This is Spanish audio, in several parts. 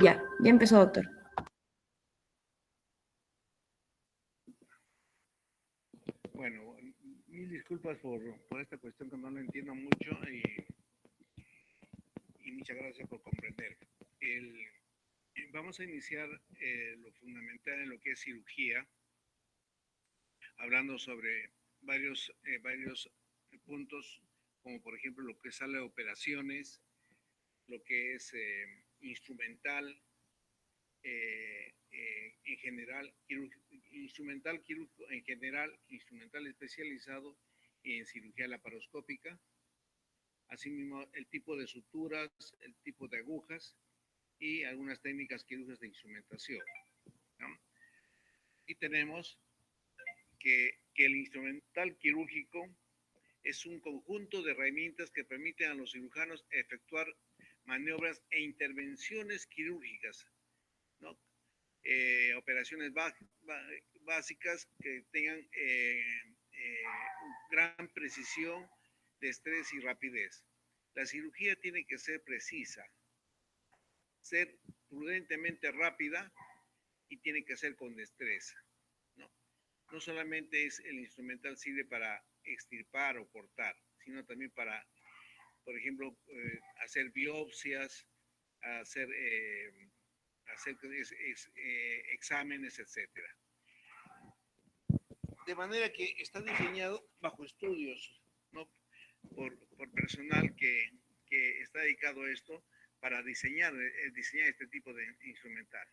Ya empezó, doctor. Bueno, mil disculpas por esta cuestión que no lo entiendo mucho y muchas gracias por comprender. El, Vamos a iniciar lo fundamental en lo que es cirugía, hablando sobre varios puntos, como por ejemplo lo que es sala de operaciones, lo que es instrumental, en general, instrumental quirúrgico en general, instrumental especializado en cirugía laparoscópica, asimismo el tipo de suturas, el tipo de agujas y algunas técnicas quirúrgicas de instrumentación, ¿no? Y tenemos que el instrumental quirúrgico es un conjunto de herramientas que permiten a los cirujanos efectuar maniobras e intervenciones quirúrgicas, ¿no? Operaciones básicas que tengan gran precisión, destreza y rapidez. La cirugía tiene que ser precisa, ser prudentemente rápida y tiene que ser con destreza. No, no solamente es el instrumental sirve para extirpar o cortar, sino también para, por ejemplo, hacer biopsias, hacer, hacer exámenes, etcétera. De manera que está diseñado bajo estudios, ¿no? por personal que está dedicado a esto para diseñar este tipo de instrumental.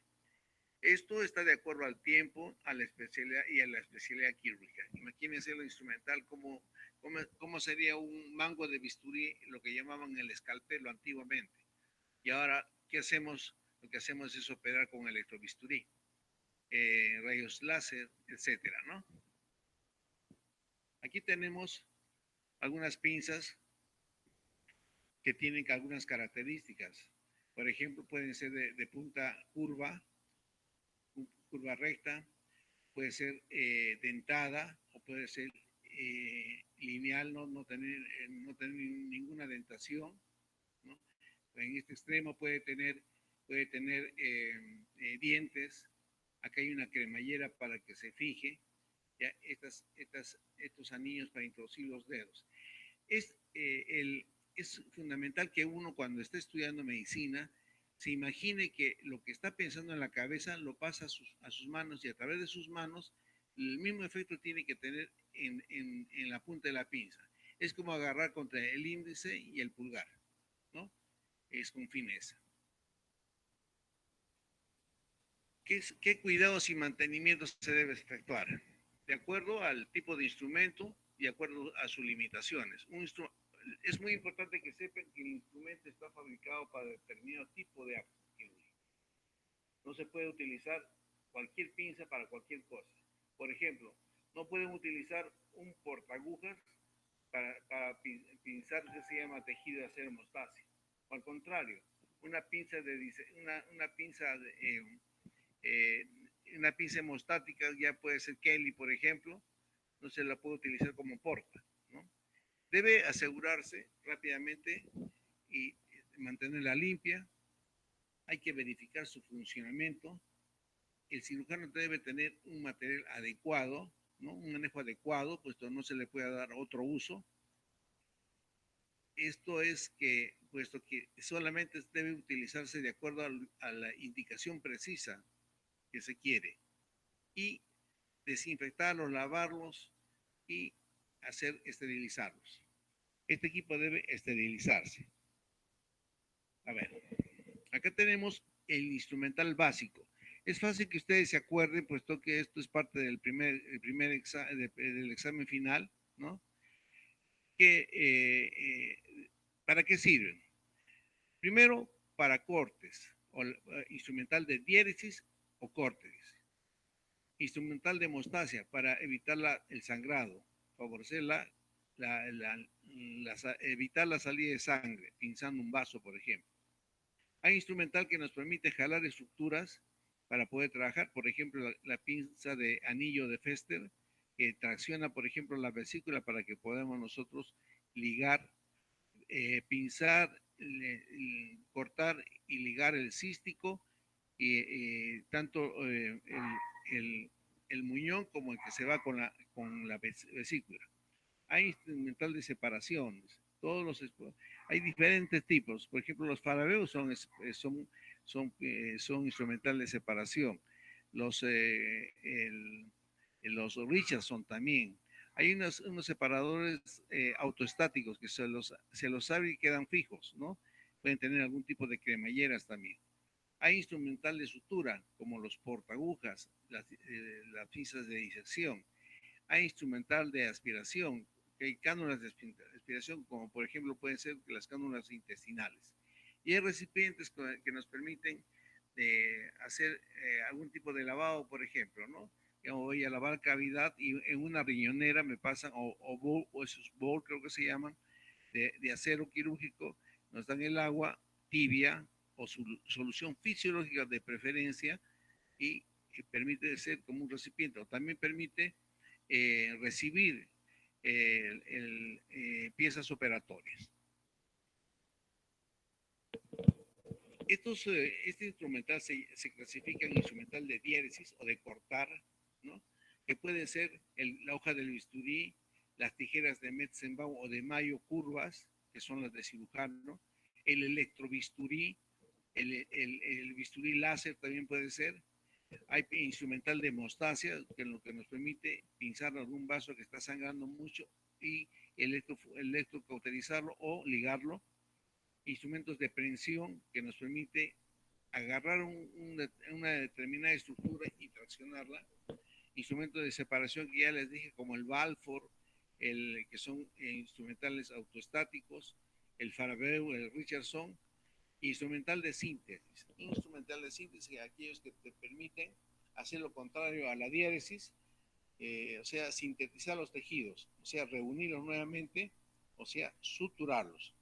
Esto está de acuerdo al tiempo, a la especialidad y a la especialidad quirúrgica. Imagínense lo instrumental, cómo sería un mango de bisturí, lo que llamaban el escalpelo antiguamente. Y ahora, ¿qué hacemos? Lo que hacemos es operar con electrobisturí, rayos láser, etcétera, ¿no? Aquí tenemos algunas pinzas que tienen algunas características. Por ejemplo, pueden ser de punta curva recta, puede ser dentada o puede ser lineal, no tener ninguna dentación, ¿no? En este extremo puede tener dientes. Acá hay una cremallera para que se fije ya estos anillos para introducir los dedos. Es, es fundamental que uno cuando esté estudiando medicina se imagine que lo que está pensando en la cabeza lo pasa a sus manos y a través de sus manos el mismo efecto tiene que tener en la punta de la pinza. Es como agarrar contra el índice y el pulgar, ¿no? Es con fineza. ¿Qué cuidados y mantenimiento se debe efectuar? De acuerdo al tipo de instrumento y de acuerdo a sus limitaciones. Es muy importante que sepan que el instrumento está fabricado para determinado tipo de acto quirúrgico. No se puede utilizar cualquier pinza para cualquier cosa. Por ejemplo, no pueden utilizar un portagujas para pinzar que se llama tejido de acero mostaza. O al contrario, una pinza de una pinza de, eh, una pinza hemostática, ya puede ser Kelly, por ejemplo, no se la puede utilizar como porta, ¿no? Debe asegurarse rápidamente y mantenerla limpia. Hay que verificar su funcionamiento. El cirujano debe tener un material adecuado, ¿no? Un manejo adecuado, puesto no se le puede dar otro uso. Esto es que, puesto que solamente debe utilizarse de acuerdo a la indicación precisa que se quiere. Y desinfectarlos, lavarlos y esterilizarlos. Este equipo debe esterilizarse. A ver, acá tenemos el instrumental básico. Es fácil que ustedes se acuerden, puesto que esto es parte del examen final, ¿no? Que, ¿Para qué sirven? Primero, para cortes, instrumental de diéresis o cortes. Instrumental de hemostasia, para evitar el sangrado, favorecer evitar la salida de sangre, pinzando un vaso, por ejemplo. Hay instrumental que nos permite jalar estructuras para poder trabajar, por ejemplo, la pinza de anillo de Fester, que tracciona, por ejemplo, la vesícula para que podamos nosotros ligar, pinzar, cortar y ligar el cístico y tanto el muñón como el que se va con la vesícula. Hay instrumental de separación, todos hay diferentes tipos. Por ejemplo, los farabeos son instrumental de separación. Los, los Richardson también. Hay unos separadores autoestáticos que se los abre y quedan fijos, ¿no? Pueden tener algún tipo de cremalleras también. Hay instrumental de sutura, como los portagujas, las pinzas de disección. Hay instrumental de aspiración, que hay cánulas de aspiración, como por ejemplo pueden ser las cánulas intestinales. Y hay recipientes que nos permiten hacer algún tipo de lavado, por ejemplo, ¿no? Yo voy a lavar cavidad y en una riñonera me pasan, o esos bol, creo que se llaman, de acero quirúrgico, nos dan el agua tibia o solución fisiológica de preferencia y que permite ser como un recipiente, o también permite recibir piezas operatorias. Este instrumental se clasifica en instrumental de diéresis o de cortar, ¿no? Que puede ser la hoja del bisturí, las tijeras de Metzenbaum o de Mayo curvas, que son las de cirujano, el electrobisturí, el bisturí láser también puede ser. Hay instrumental de hemostasia, que lo que nos permite pinzar algún vaso que está sangrando mucho y electrocauterizarlo o ligarlo. Instrumentos de prensión, que nos permite agarrar una determinada estructura y traccionarla. Instrumentos de separación que ya les dije, como el Balfour, que son instrumentales autoestáticos, el Farabeu, el Richardson. Instrumental de síntesis. Instrumental de síntesis, aquellos que te permiten hacer lo contrario a la diéresis, o sea, sintetizar los tejidos, o sea, reunirlos nuevamente, o sea, suturarlos.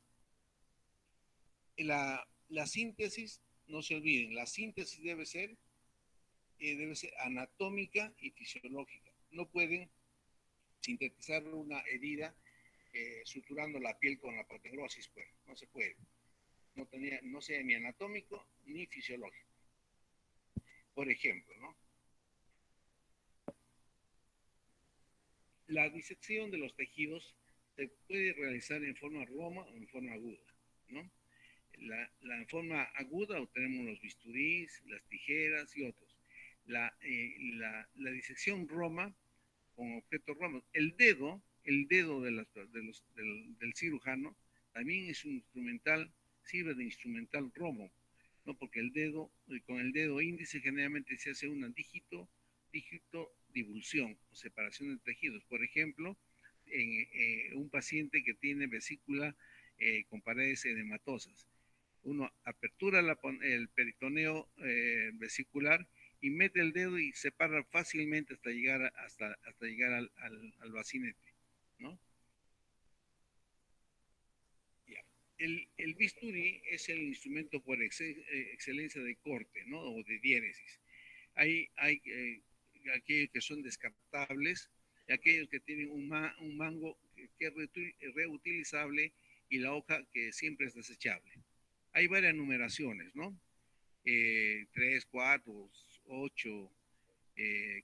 La síntesis, no se olviden, la síntesis debe ser anatómica y fisiológica. No pueden sintetizar una herida suturando la piel con la proterosis, pues, no se puede. No sea ni anatómico ni fisiológico. Por ejemplo, ¿no? La disección de los tejidos se puede realizar en forma roma o en forma aguda, ¿no? En forma aguda obtenemos los bisturís, las tijeras y otros. La disección roma con objetos romos. El dedo del cirujano también es un instrumental, sirve de instrumental romo, ¿no? Porque con el dedo índice generalmente se hace una dígito divulsión o separación de tejidos. Por ejemplo, en un paciente que tiene vesícula con paredes edematosas. Uno apertura el peritoneo vesicular y mete el dedo y separa fácilmente hasta llegar al bacinete, ¿no? Ya. El bisturí es el instrumento por excelencia de corte, ¿no? O de diéresis. Hay aquellos que son descartables, y aquellos que tienen un mango que es reutilizable y la hoja que siempre es desechable. Hay varias numeraciones, ¿no? 3, 4, 8,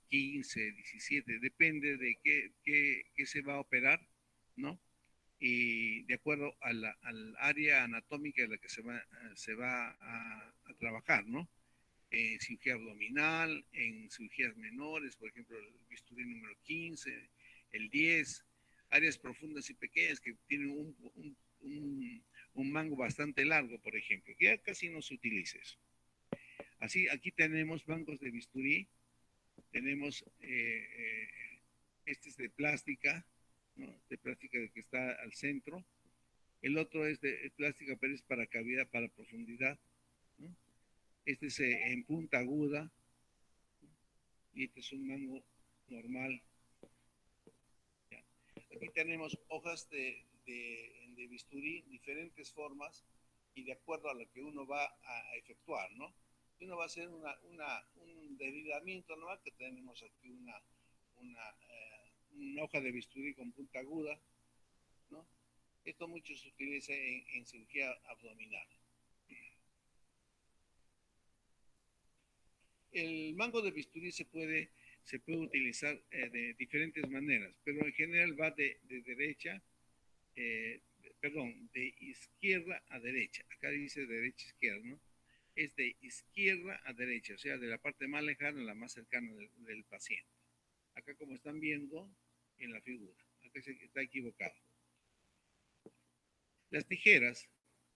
15, 17, depende de qué se va a operar, ¿no? Y de acuerdo al área anatómica de la que se va a trabajar, ¿no? En cirugía abdominal, en cirugías menores, por ejemplo, el bisturí número 15, el 10, áreas profundas y pequeñas que tienen un mango bastante largo, por ejemplo, que ya casi no se utiliza eso. Así, aquí tenemos bancos de bisturí, tenemos, este es de plástica, ¿no? De plástica que está al centro, el otro es de plástica, pero es para cavidad, para profundidad, ¿no? Este es en punta aguda, y este es un mango normal. Ya. Aquí tenemos hojas de bisturí, diferentes formas, y de acuerdo a lo que uno va a efectuar, ¿no? Uno va a hacer un debridamiento, ¿no? Que tenemos aquí una hoja de bisturí con punta aguda, ¿no? Esto mucho se utiliza en cirugía abdominal. el mango de bisturí se puede utilizar de diferentes maneras, pero en general va de derecha, perdón, de izquierda a derecha. Acá dice derecha izquierda, ¿no? Es de izquierda a derecha, o sea, de la parte más lejana a la más cercana del paciente. Acá como están viendo en la figura, acá está equivocado. Las tijeras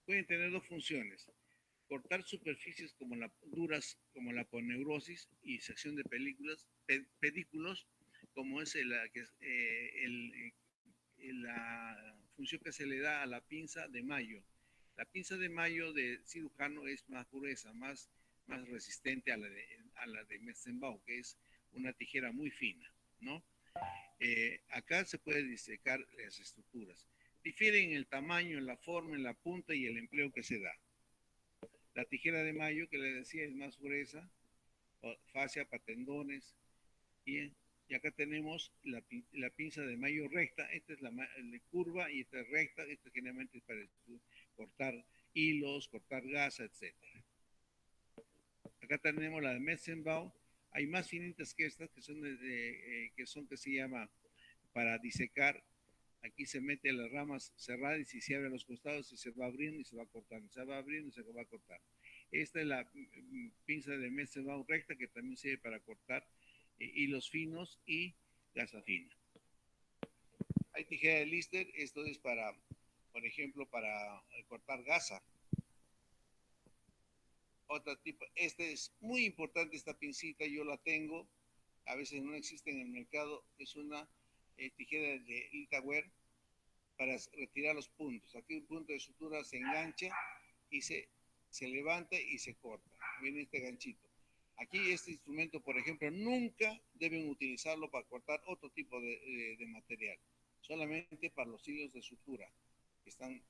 pueden tener dos funciones: cortar superficies duras como la poneurosis y sección de pedículos, como es la función que se le da a la pinza de Mayo. La pinza de Mayo de cirujano es más gruesa, más resistente a la de Metzenbaum, que es una tijera muy fina, ¿no? Acá se puede disecar las estructuras. Difieren en el tamaño, en la forma, en la punta y el empleo que se da. La tijera de Mayo, que le decía, es más gruesa, fascia para tendones. Y acá tenemos la pinza de Mayo recta. Esta es la curva y esta es recta. Esta generalmente es para cortar hilos, cortar gasa, etc. Acá tenemos la de Metzenbaum. Hay más finitas que estas, que se llama para disecar. Aquí se mete las ramas cerradas y se abre a los costados y se va abriendo y se va cortando, se va abriendo y se va cortando. Esta es la pinza de Metzenbaum recta, que también sirve para cortar hilos finos y gasa fina. Hay tijera de Lister, esto es para, por ejemplo, para cortar gasa. Otro tipo, este es muy importante, esta pincita, yo la tengo, a veces no existe en el mercado, es una tijera de Litaware para retirar los puntos. Aquí un punto de sutura se engancha y se levanta y se corta. Viene este ganchito. Aquí este instrumento, por ejemplo, nunca deben utilizarlo para cortar otro tipo de material. Solamente para los hilos de sutura que están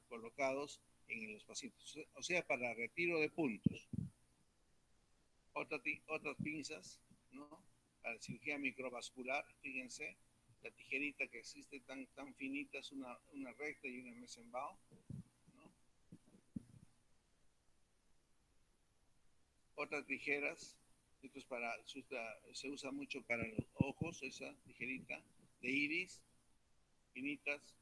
colocados en los pacientes. O sea, para retiro de puntos. Otras pinzas, ¿no? Para cirugía microvascular, fíjense, la tijerita que existe tan finita es una recta y una Metzenbaum, ¿no? Otras tijeras, esto es se usa mucho para los ojos, esa tijerita de iris, finitas.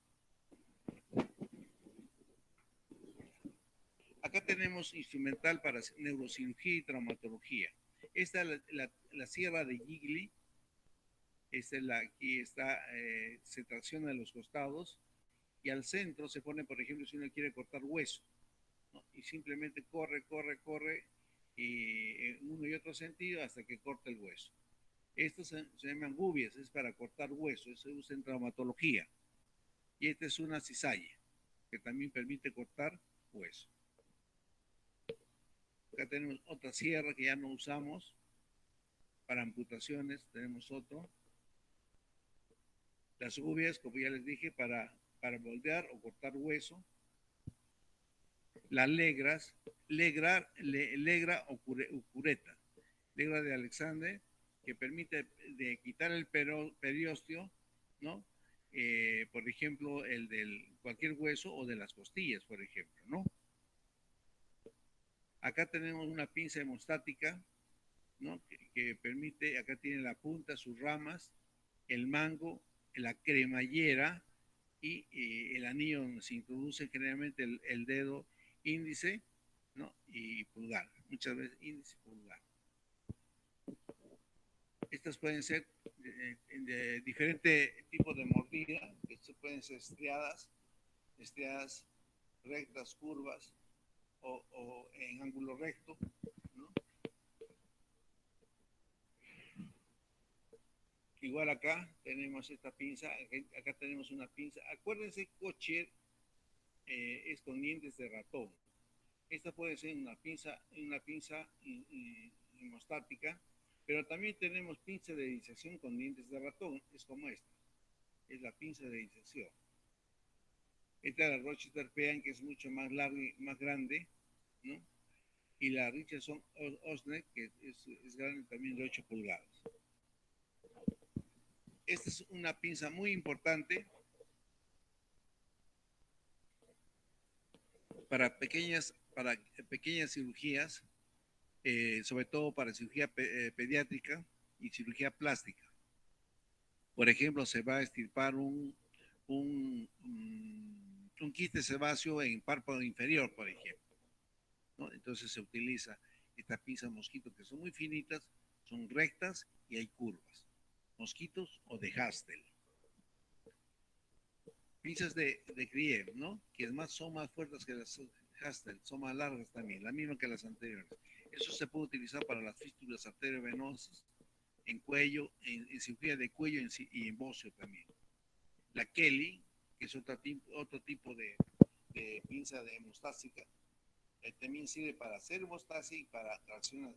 Acá tenemos instrumental para neurocirugía y traumatología. Esta es la sierra de Gigli. Esta es aquí está, se tracciona a los costados y al centro se pone, por ejemplo, si uno quiere cortar hueso, ¿no? Y simplemente corre y en uno y otro sentido hasta que corta el hueso. Estos se llaman gubias, es para cortar hueso, eso se usa en traumatología. Y esta es una cizalla, que también permite cortar hueso. Acá tenemos otra sierra que ya no usamos. Para amputaciones tenemos otro. Las gubias, como ya les dije, para moldear o cortar hueso. Las legras, legra o cureta. Legra de Alexander, que permite de quitar el periósteo, ¿no? Por ejemplo, el del cualquier hueso o de las costillas, por ejemplo, ¿no? Acá tenemos una pinza hemostática, ¿no? Que permite, acá tiene la punta, sus ramas, el mango, la cremallera y el anillo donde se introduce generalmente el dedo índice, ¿no? Y pulgar, muchas veces índice y pulgar. Estas pueden ser de diferente tipo de mordida, que pueden ser estriadas, rectas, curvas o en ángulo recto, ¿no? Igual acá tenemos esta pinza, acá tenemos una pinza. Acuérdense, Kocher es con dientes de ratón. Esta puede ser una pinza hemostática, pero también tenemos pinza de disección con dientes de ratón, es como esta. Es la pinza de disección. Esta es la Rochester Pean, que es mucho más larga y más grande, ¿no? Y la Richardson Osner, que es grande también de 8 pulgadas. Esta es una pinza muy importante para pequeñas cirugías, sobre todo para cirugía pediátrica y cirugía plástica. Por ejemplo, se va a extirpar un quiste sebáceo en párpado inferior, por ejemplo, ¿no? Entonces se utiliza estas pinzas mosquito que son muy finitas, son rectas y hay curvas. Mosquitos o de Hastel. Pinzas de Griev, ¿no? Que además son más fuertes que las Hastel, son más largas también, la misma que las anteriores. Eso se puede utilizar para las fístulas arteriovenosas, en cuello, en cirugía de cuello y en bocio también. La Kelly, que es otro tipo de pinza de hemostásica, también sirve para hacer hemostasia y para traccionar.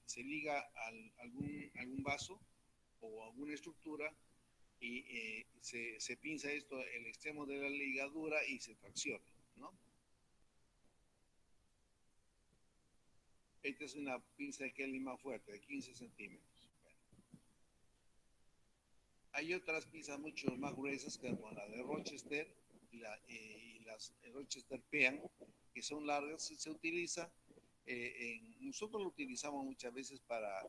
Se liga a algún vaso o alguna estructura y se pinza esto, el extremo de la ligadura y se tracciona, ¿no? Esta es una pinza de Kelly más fuerte, de 15 centímetros. Hay otras pinzas mucho más gruesas, como la de Rochester y las Rochester Pean, que son largas. Se utiliza, nosotros lo utilizamos muchas veces para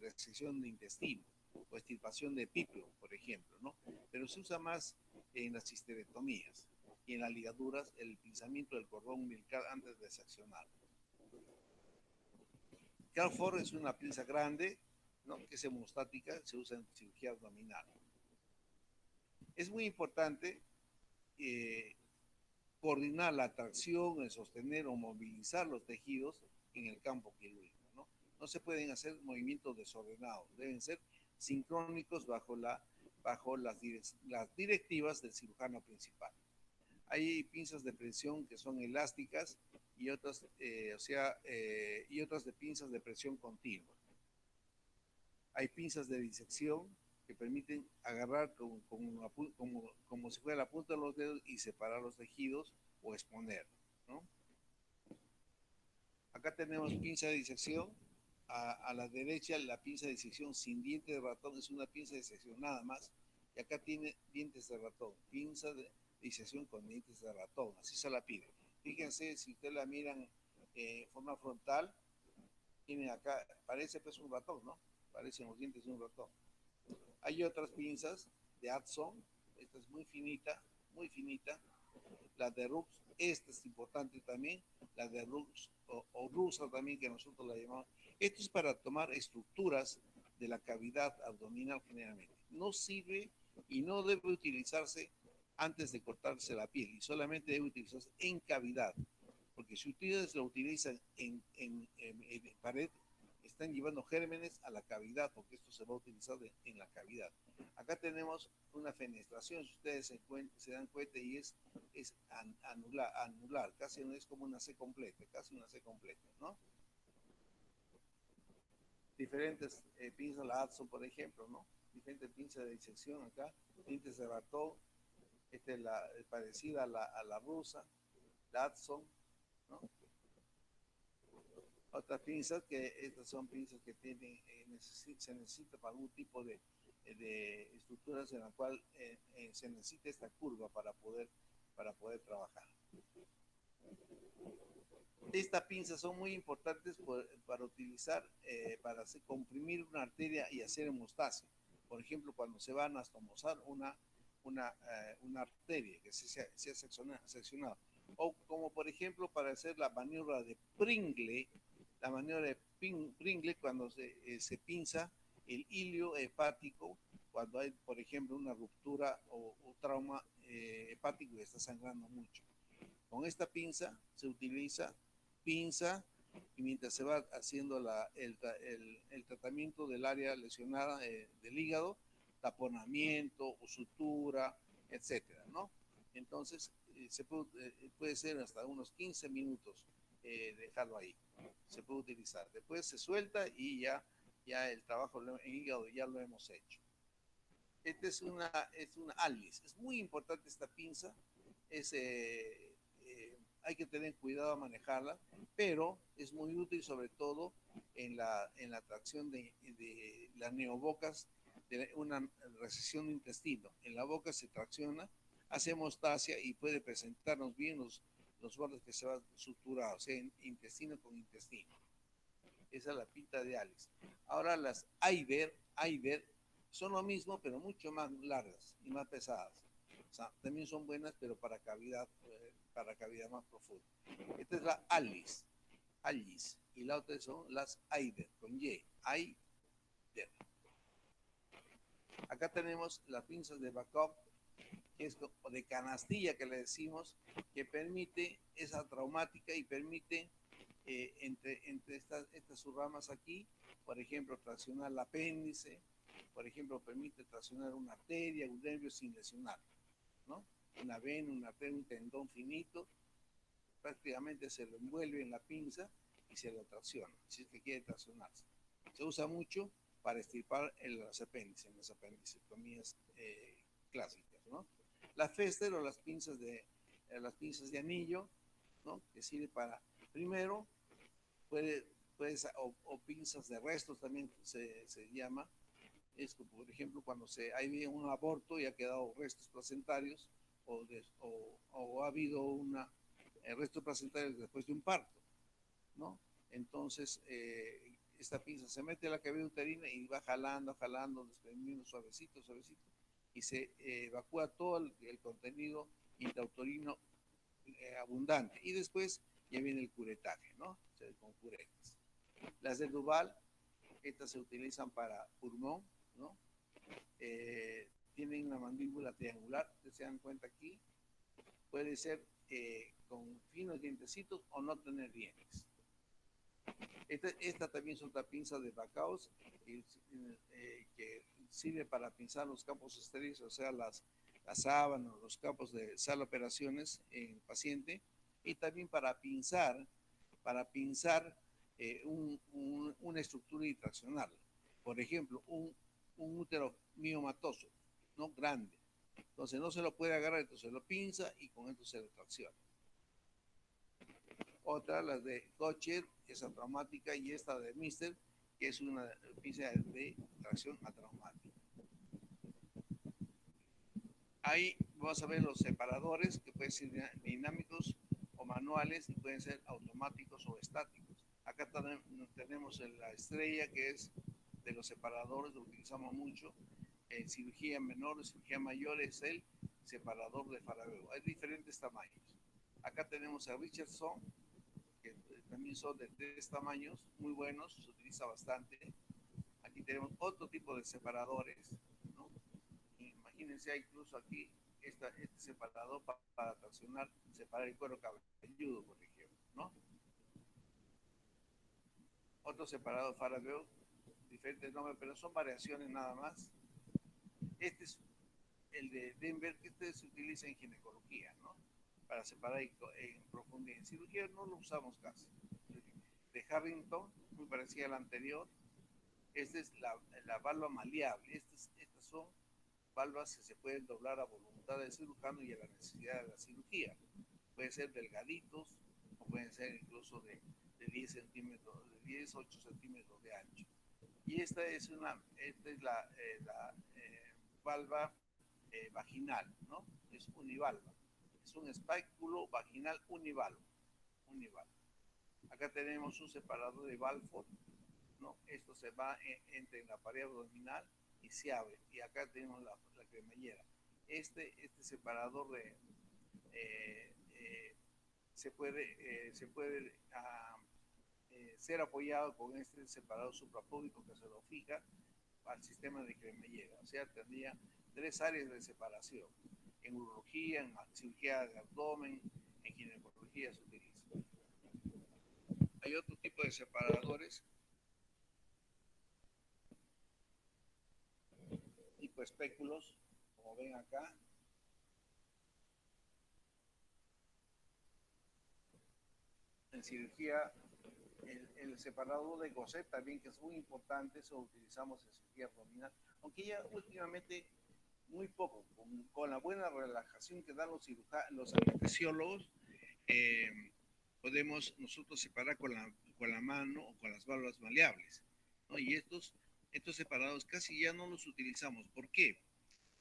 resección de intestino o extirpación de pipio, por ejemplo, ¿no? Pero se usa más en las histerectomías y en las ligaduras el pinzamiento del cordón umbilical antes de seccionarlo. Calford es una pinza grande, ¿no? Que es hemostática, se usa en cirugía abdominal. Es muy importante coordinar la tracción, el sostener o movilizar los tejidos en el campo quirúrgico, ¿no? No se pueden hacer movimientos desordenados, deben ser sincrónicos bajo las directivas del cirujano principal. Hay pinzas de presión que son elásticas y otras, y otras de pinzas de presión continua. Hay pinzas de disección que permiten agarrar como si fuera la punta de los dedos y separar los tejidos o exponer, ¿no? Acá tenemos pinza de disección. A la derecha, la pinza de disección sin diente de ratón es una pinza de disección nada más. Y acá tiene dientes de ratón, pinza de disección con dientes de ratón, así se la pide. Fíjense, si ustedes la miran forma frontal, tiene acá, parece pues un ratón, ¿no? Parecen los dientes de un ratón. Hay otras pinzas de Adson, esta es muy finita, muy finita. La de Rux, esta es importante también, la de Rux o Rusa también, que nosotros la llamamos. Esto es para tomar estructuras de la cavidad abdominal generalmente. No sirve y no debe utilizarse antes de cortarse la piel y solamente debe utilizarse en cavidad, porque si ustedes lo utilizan en pared, están llevando gérmenes a la cavidad, porque esto se va a utilizar en la cavidad. Acá tenemos una fenestración, si ustedes se dan cuenta, y es anular, casi no es como una C completa, casi una C completa, ¿no? Diferentes pinzas, la Adson, por ejemplo, ¿no? Diferentes pinzas de disección acá, dientes de ratón, esta es parecida a la rusa, la Adson, ¿no? Otras pinzas que estas son pinzas que tienen, se necesita para algún tipo de estructuras en la cual se necesita esta curva para poder trabajar. Estas pinzas son muy importantes para utilizar, para comprimir una arteria y hacer hemostasia. Por ejemplo, cuando se va a anastomosar una arteria que se ha seccionado. O como por ejemplo para hacer la maniobra de Pringle, la maniobra de Pringle cuando se pinza el hilio hepático, cuando hay, por ejemplo, una ruptura o trauma hepático y está sangrando mucho. Con esta pinza se utiliza pinza y mientras se va haciendo el tratamiento del área lesionada del hígado, taponamiento, sutura, etcétera, ¿no? Entonces, puede ser hasta unos 15 minutos dejarlo ahí. Se puede utilizar. Después se suelta y ya el trabajo en hígado ya lo hemos hecho. Esta es una Alvis. Es muy importante esta pinza. Hay que tener cuidado a manejarla, pero es muy útil sobre todo en la tracción de las neobocas de una recesión de intestino. En la boca se tracciona, hace hemostasia y puede presentarnos bien los bordes que se van suturados, o sea, intestino con intestino. Esa es la pinta de Alice. Ahora las Iber son lo mismo, pero mucho más largas y más pesadas. O sea, también son buenas, pero para cavidad más profunda. Esta es la Alice. Y la otra son las Iber, con Y. Iber. Acá tenemos las pinzas de backup, que es de canastilla que le decimos, que permite esa traumática y permite entre estas subramas aquí, por ejemplo, traccionar el apéndice, por ejemplo, permite traccionar una arteria, un nervio sin lesionar, ¿no? Una vena, una arteria, un tendón finito, prácticamente se lo envuelve en la pinza y se lo tracciona, si es que quiere traccionarse. Se usa mucho para extirpar las apéndices, en las apendicectomías clásicas, ¿no? La Fester o las pinzas de anillo, ¿no? Que sirve para, primero, o pinzas de restos también se llama. Es como, por ejemplo, cuando hay un aborto y ha quedado restos placentarios o ha habido restos placentarios después de un parto, ¿no? Entonces, esta pinza se mete a la cavidad uterina y va jalando, desprendiendo suavecito, y se evacúa todo el contenido intrauterino abundante. Y después ya viene el curetaje, ¿no? Con curetas. Las de Duval, estas se utilizan para pulmón, ¿no? Tienen una mandíbula triangular, que se dan cuenta aquí. Puede ser con finos dientecitos o no tener dientes. Esta también es otra pinza de Bacaus que sirve para pinzar los campos estériles, o sea, las sábanas, los campos de sala de operaciones en paciente, y también para pinzar una estructura y traccionarla. Por ejemplo, un útero miomatoso, ¿no? Grande. Entonces no se lo puede agarrar, entonces lo pinza y con esto se lo tracciona. Otra, las de Gotcher, esa traumática, y esta de Mister, que es una pinza de tracción atraumática. Ahí vamos a ver los separadores, que pueden ser dinámicos o manuales, y pueden ser automáticos o estáticos. Acá tenemos la estrella, que es de los separadores, lo utilizamos mucho. En cirugía menor o cirugía mayor es el separador de Farabeo. Hay diferentes tamaños. Acá tenemos a Richardson, que también son de 3 tamaños, muy buenos, se utiliza bastante. Aquí tenemos otro tipo de separadores, ¿no? Imagínense, incluso aquí este separador para separar el cuero cabelludo, por ejemplo, ¿no? Otro separador Farabeo, diferentes nombres, pero son variaciones nada más. Este es el de Denver, que se utiliza en ginecología, ¿no? Para separar en profundidad. En cirugía no lo usamos casi. De Harrington, muy parecida a la anterior. Esta es la valva maleable. Estas son valvas que se pueden doblar a voluntad del cirujano y a la necesidad de la cirugía. Pueden ser delgaditos o pueden ser incluso de 10 centímetros, de 10, 8 centímetros de ancho. Y esta es la valva vaginal, ¿no? Es univalva. Es un espáculo vaginal univalvo. Acá tenemos un separador de Balfour, ¿no? Esto se va entre la pared abdominal y se abre. Y acá tenemos la cremallera. Este separador se puede ser apoyado con este separador suprapúbico que se lo fija al sistema de cremallera. O sea, tendría 3 áreas de separación. En urología, en cirugía de abdomen, en ginecología se utiliza. Hay otro tipo de separadores, tipo espéculos, como ven acá. En cirugía, el separador de Gosset también, que es muy importante, eso lo utilizamos en cirugía abdominal, aunque ya últimamente muy poco, con la buena relajación que dan los anestesiólogos, podemos nosotros separar con la mano o con las válvulas maleables, ¿no? Y estos separados casi ya no los utilizamos. ¿Por qué?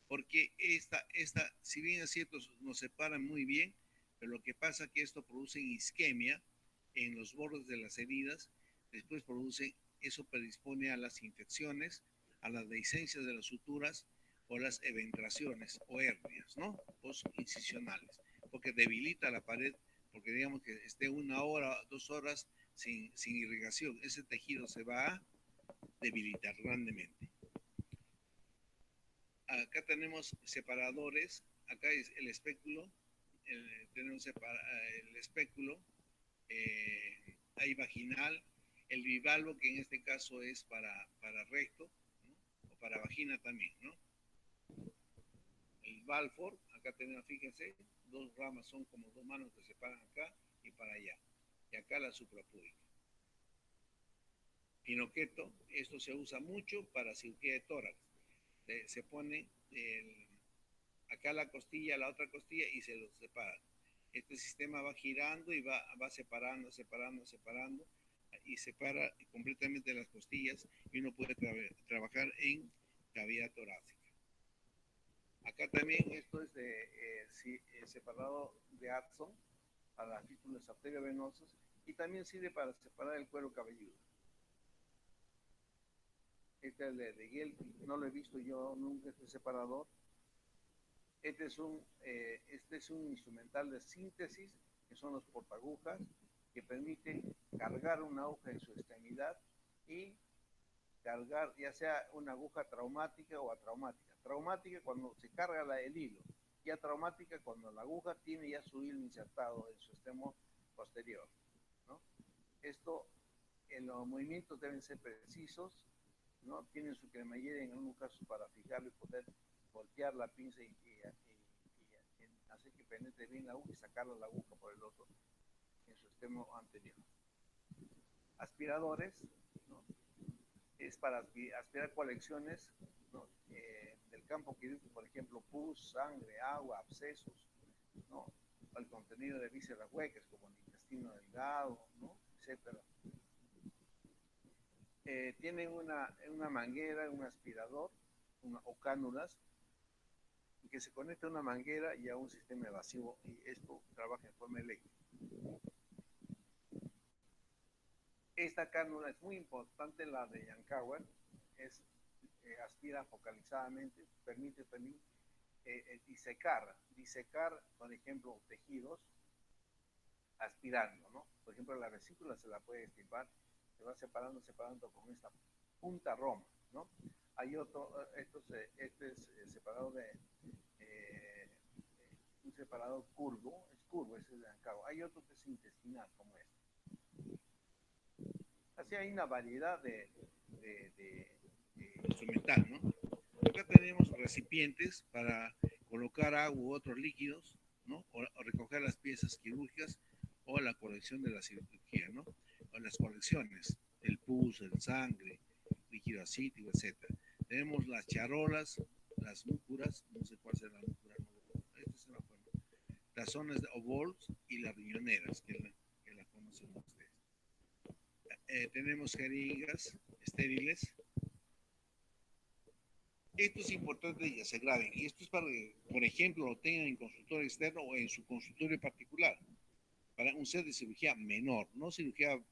Porque si bien es cierto, nos separan muy bien, pero lo que pasa es que esto produce isquemia en los bordes de las heridas, después produce, eso predispone a las infecciones, a las dehiscencias de las suturas o las eventraciones o hernias, ¿no? Post-incisionales, porque debilita la pared, porque digamos que esté 1 hora, 2 horas sin irrigación, ese tejido se va a debilitar grandemente. Acá tenemos separadores, acá es el espéculo, tenemos el espéculo, hay vaginal, el bivalvo, que en este caso es para recto, ¿no? O para vagina también, ¿no? El valfor, acá tenemos, fíjense, dos ramas, son como dos manos que se separan acá y para allá. Y acá la suprapúbica. Pinoqueto, esto se usa mucho para cirugía de tórax. Se pone acá la costilla, la otra costilla y se los separa. Este sistema va girando y va separando, separando, separando y separa completamente las costillas y uno puede trabajar en cavidad torácica. Acá también esto es separado de Adson para las fístulas arteriovenosas y también sirve para separar el cuero cabelludo. Este es de Gelti, no lo he visto yo nunca este separador. Este es un instrumental de síntesis, que son los portagujas, que permiten cargar una aguja en su extremidad y cargar ya sea una aguja traumática o atraumática. Traumática cuando se carga el hilo, y atraumática cuando la aguja tiene ya su hilo insertado en su extremo posterior, ¿no? Esto, los movimientos deben ser precisos, ¿no? Tienen su cremallera en algunos casos para fijarlo y poder voltear la pinza y hacer que penetre bien la aguja y sacar la aguja por el otro en su extremo anterior. Aspiradores, ¿no? Es para aspirar colecciones, ¿no? Del campo quirúrgico, por ejemplo, pus, sangre, agua, abscesos, ¿no? El contenido de vísceras huecas como el intestino delgado, ¿no? Etcétera. Tienen una manguera, un aspirador, o cánulas, que se conecta a una manguera y a un sistema evasivo, y esto trabaja en forma eléctrica. Esta cánula es muy importante, la de Yankauer, aspira focalizadamente, permite disecar, por ejemplo, tejidos, aspirando, ¿no? Por ejemplo, la vesícula se la puede extirpar, se va separando con esta punta roma, ¿no? Hay otro, este es separado un separador curvo, es curvo, ese es de Yankauer. Hay otro que es intestinal, como este. Así hay una variedad de instrumental, ¿no? Acá tenemos recipientes para colocar agua u otros líquidos, ¿no? O recoger las piezas quirúrgicas o la colección de la cirugía, ¿no? O las colecciones, el pus, el sangre, líquido acítico, etcétera. Tenemos las charolas, las múcuras, no sé cuál será la múcura, no, este se me acuerdo. Las zonas de ovols y las riñoneras, que la conocen ustedes. Tenemos jeringas estériles. Esto es importante que se graben. Y esto es para que, por ejemplo, lo tengan en consultorio externo o en su consultorio particular. Para un set de cirugía menor, no cirugía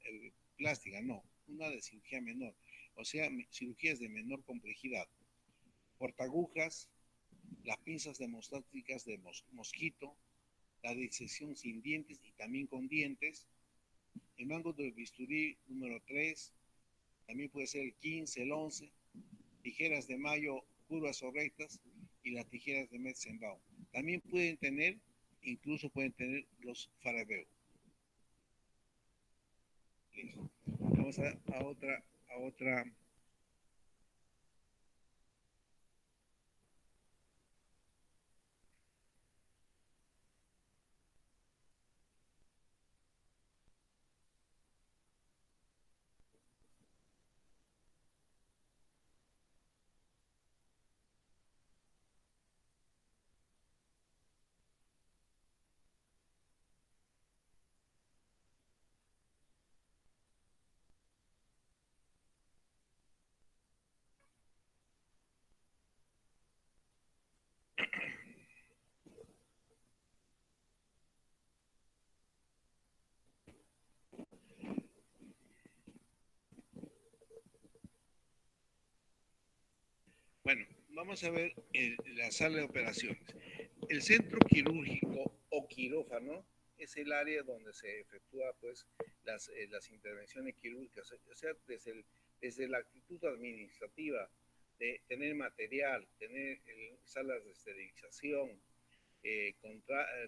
plástica, no, una de cirugía menor. O sea, cirugías de menor complejidad. Portagujas, las pinzas demostáticas de mosquito, la disección sin dientes y también con dientes, el mango del bisturí número 3, también puede ser el 15, el 11, tijeras de mayo curvas o rectas y las tijeras de Metzenbaum. También incluso pueden tener los Farabeu. Vamos a otra. vamos a ver la sala de operaciones. El centro quirúrgico o quirófano es el área donde se efectúa pues las intervenciones quirúrgicas, o sea, desde la actitud administrativa de tener material, tener salas de esterilización,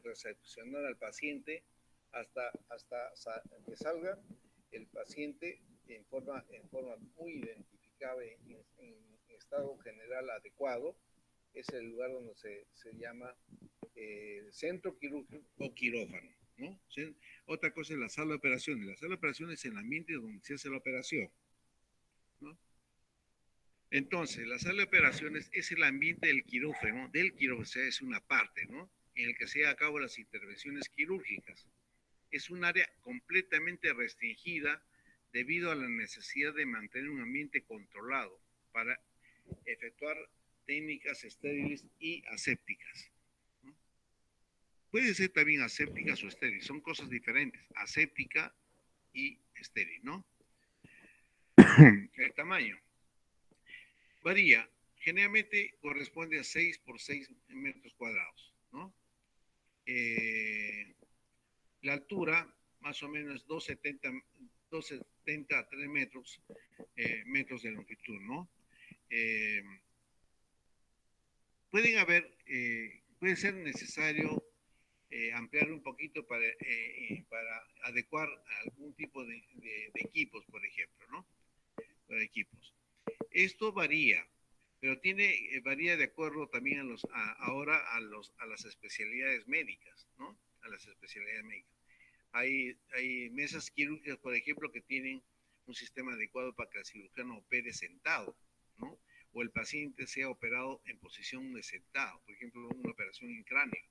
recepcionar al paciente hasta que salga el paciente en forma muy identificable, en estado general adecuado, es el lugar donde se llama centro quirúrgico o quirófano, ¿no? Otra cosa es la sala de operaciones. La sala de operaciones es el ambiente donde se hace la operación, ¿no? Entonces, la sala de operaciones es el ambiente del quirófano, o sea, es una parte, ¿no? En el que se llevan a cabo las intervenciones quirúrgicas. Es un área completamente restringida debido a la necesidad de mantener un ambiente controlado para efectuar técnicas estériles y asépticas, ¿no? Puede ser también asépticas o estériles, son cosas diferentes, aséptica y estéril, ¿no? El tamaño varía, generalmente corresponde a 6 por 6 metros cuadrados, ¿no? La altura, más o menos 270 a 3 metros, metros de longitud, ¿no? Eh, puede ser necesario ampliar un poquito para adecuar algún tipo de equipos, por ejemplo, ¿no? Para equipos. Esto varía, pero varía de acuerdo también ahora a las especialidades médicas, ¿no? A las especialidades médicas. Hay mesas quirúrgicas, por ejemplo, que tienen un sistema adecuado para que el cirujano opere sentado, ¿no? O el paciente sea operado en posición de sentado, por ejemplo, una operación en cráneo,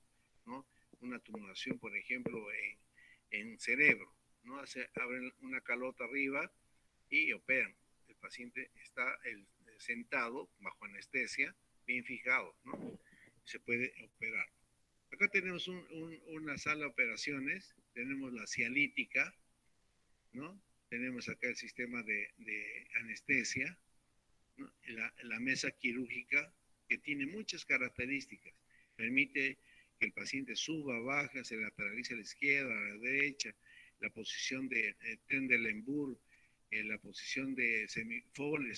¿no? Una tumoración, por ejemplo, en cerebro, ¿no? Abren una calota arriba y operan. El paciente está sentado bajo anestesia, bien fijado, ¿no? Se puede operar. Acá tenemos una sala de operaciones, tenemos la cialítica, ¿no? Tenemos acá el sistema de anestesia, ¿no? La mesa quirúrgica, que tiene muchas características. Permite que el paciente suba, baja, se lateralice a la izquierda, a la derecha, la posición de Trendelenburg, la posición de semifoller,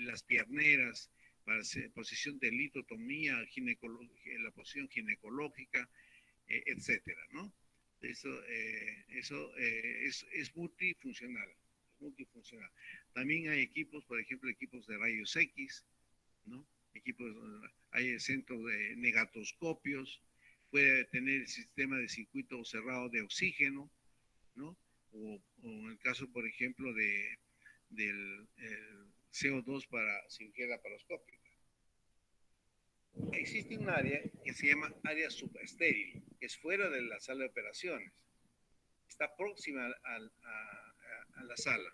las pierneras, para posición de litotomía, la posición ginecológica, etcétera, ¿no? Es multifuncional, multifuncional. También hay equipos, por ejemplo, equipos de rayos X, ¿no? Hay centros de negatoscopios, puede tener sistema de circuito cerrado de oxígeno, ¿no? O en el caso, por ejemplo, del CO2 para cirugía laparoscópica. Existe un área que se llama área subestéril, que es fuera de la sala de operaciones. Está próxima a la sala.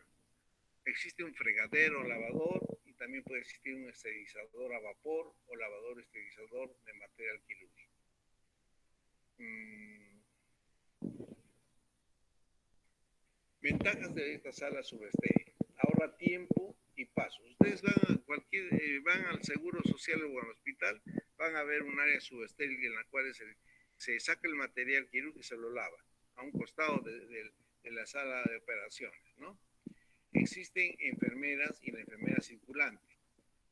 Existe un fregadero, lavador, y también puede existir un esterilizador a vapor o lavador esterilizador de material quirúrgico. Ventajas de esta sala subestéril: ahorra tiempo y pasos. Ustedes van al Seguro Social o al hospital, van a ver un área subestéril en la cual se saca el material quirúrgico y se lo lava a un costado de la sala de operaciones, ¿no? Existen enfermeras y la enfermera circulante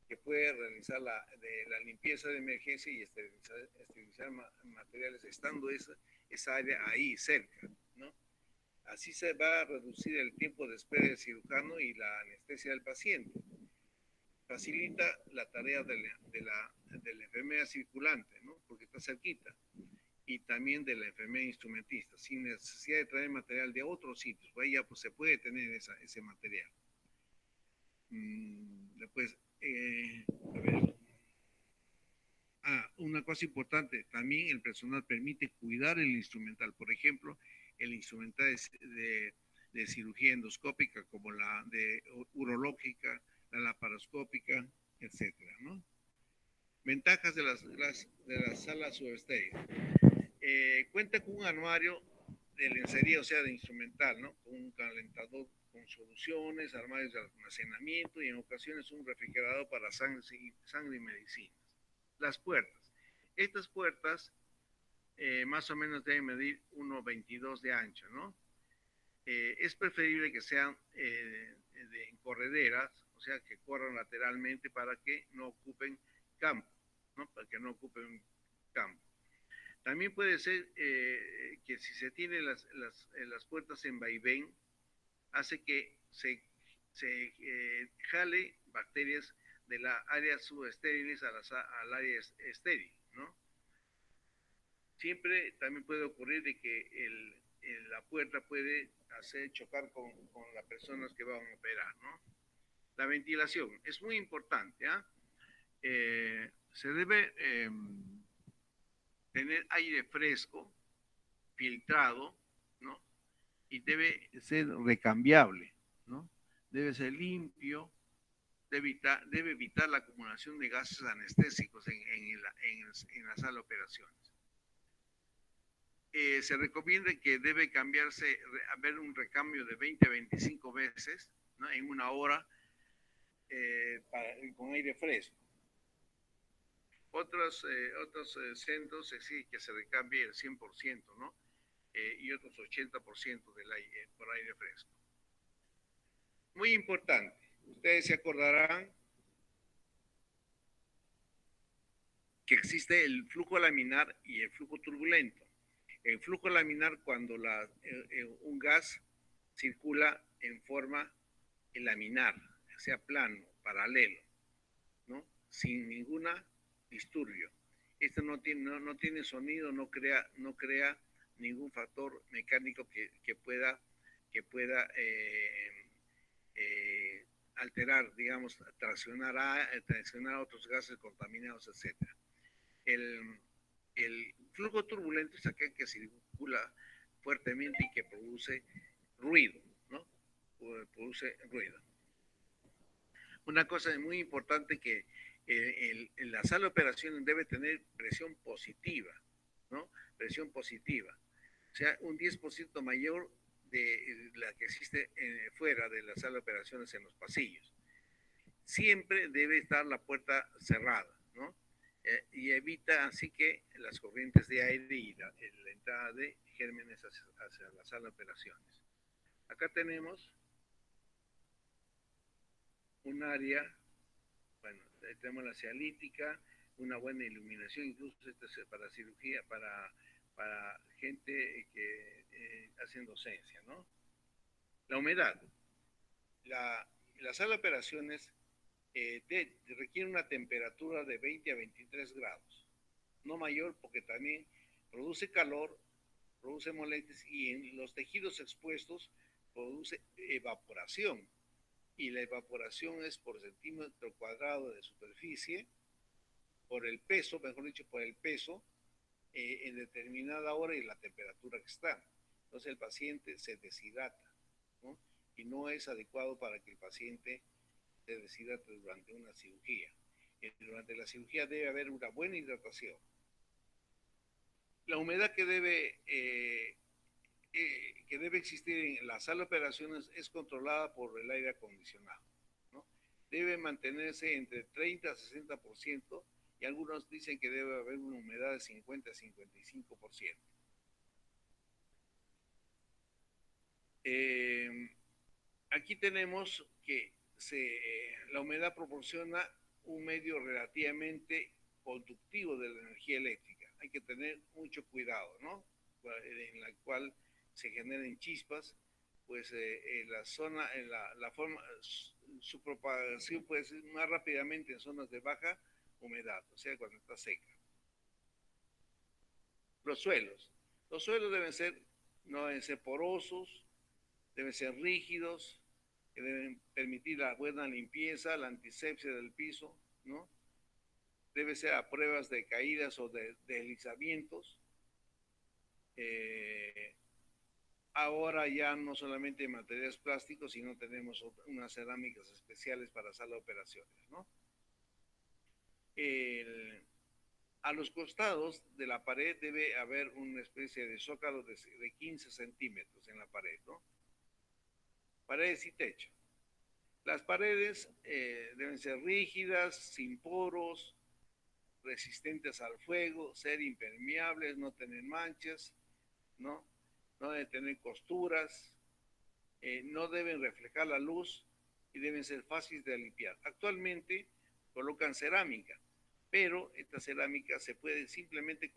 que puede realizar la limpieza de emergencia y esterilizar materiales estando esa área ahí cerca, ¿no? Así se va a reducir el tiempo de espera del cirujano y la anestesia del paciente. Facilita la tarea de la enfermera circulante, ¿no? Porque está cerquita. Y también de la enfermera instrumentista, sin necesidad de traer material de otros sitios. Pues ya pues, se puede tener ese material. Después, a ver. Una cosa importante, también el personal permite cuidar el instrumental. Por ejemplo, el instrumental de cirugía endoscópica, como la de urológica, la laparoscópica, etcétera, ¿no? Ventajas de las salas subestériles. Cuenta con un anuario de lencería, o sea, de instrumental, ¿no? Con un calentador con soluciones, armarios de almacenamiento y en ocasiones un refrigerador para sangre y medicinas. Las puertas. Estas puertas más o menos deben medir 1,22 de ancho, ¿no? Es preferible que sean en correderas, o sea, que corran lateralmente para que no ocupen campo, ¿no? Para que no ocupen campo. También puede ser que si se tienen las puertas en vaivén, hace que se jale bacterias de las áreas subestériles al área estéril, ¿no? Siempre también puede ocurrir de que la puerta puede hacer chocar con las personas que van a operar, ¿no? La ventilación es muy importante, ¿ah? Se debe tener aire fresco, filtrado, ¿no? Y debe ser recambiable, ¿no? Debe ser limpio, debe evitar la acumulación de gases anestésicos en la sala de operaciones. Se recomienda que debe cambiarse, haber un recambio de 20 a 25 veces, ¿no? En una hora con aire fresco. Otros centros exigen que se recambie el 100%, ¿no? Y otros 80% del aire, por aire fresco. Muy importante, ustedes se acordarán que existe el flujo laminar y el flujo turbulento. El flujo laminar cuando un gas circula en forma laminar, sea plano, paralelo, ¿no? Sin ninguna disturbio. Esto no tiene sonido, no crea ningún factor mecánico que pueda alterar, digamos, traccionar a otros gases contaminados, etc. El flujo turbulento es aquel que circula fuertemente y que produce ruido, ¿no? Produce ruido. Una cosa muy importante que en la sala de operaciones debe tener presión positiva, ¿no? Presión positiva. O sea, un 10% mayor de la que existe fuera de la sala de operaciones en los pasillos. Siempre debe estar la puerta cerrada, ¿no? Y evita así que las corrientes de aire y la entrada de gérmenes hacia la sala de operaciones. Acá tenemos un área, bueno, tenemos la cialítica, una buena iluminación, incluso esto es para cirugía, para gente que hacen docencia, ¿no? La humedad. La sala de operaciones requiere una temperatura de 20 a 23 grados, no mayor porque también produce calor, produce molestias y en los tejidos expuestos produce evaporación. Y la evaporación es por centímetro cuadrado de superficie, por el peso, mejor dicho, por el peso en determinada hora y la temperatura que está. Entonces el paciente se deshidrata, ¿no? Y no es adecuado para que el paciente se deshidrate durante una cirugía. Durante la cirugía debe haber una buena hidratación. La humedad que debe existir en la sala de operaciones es controlada por el aire acondicionado, ¿no? Debe mantenerse entre 30 a 60% y algunos dicen que debe haber una humedad de 50 a 55%. Aquí tenemos que la humedad proporciona un medio relativamente conductivo de la energía eléctrica. Hay que tener mucho cuidado, ¿no? En la cual se generen chispas, pues en la zona, su propagación puede ser más rápidamente en zonas de baja humedad, o sea, cuando está seca. Los suelos no deben ser porosos, deben ser rígidos, que deben permitir la buena limpieza, la antisepsia del piso, ¿no? Debe ser a pruebas de caídas o de deslizamientos. Ahora ya no solamente materiales plásticos, sino tenemos unas cerámicas especiales para sala de operaciones, ¿no? A los costados de la pared debe haber una especie de zócalo de 15 centímetros en la pared, ¿no? Paredes y techo. Las paredes deben ser rígidas, sin poros, resistentes al fuego, ser impermeables, no tener manchas, ¿no? No deben tener costuras, no deben reflejar la luz y deben ser fáciles de limpiar. Actualmente colocan cerámica, pero esta cerámica se puede simplemente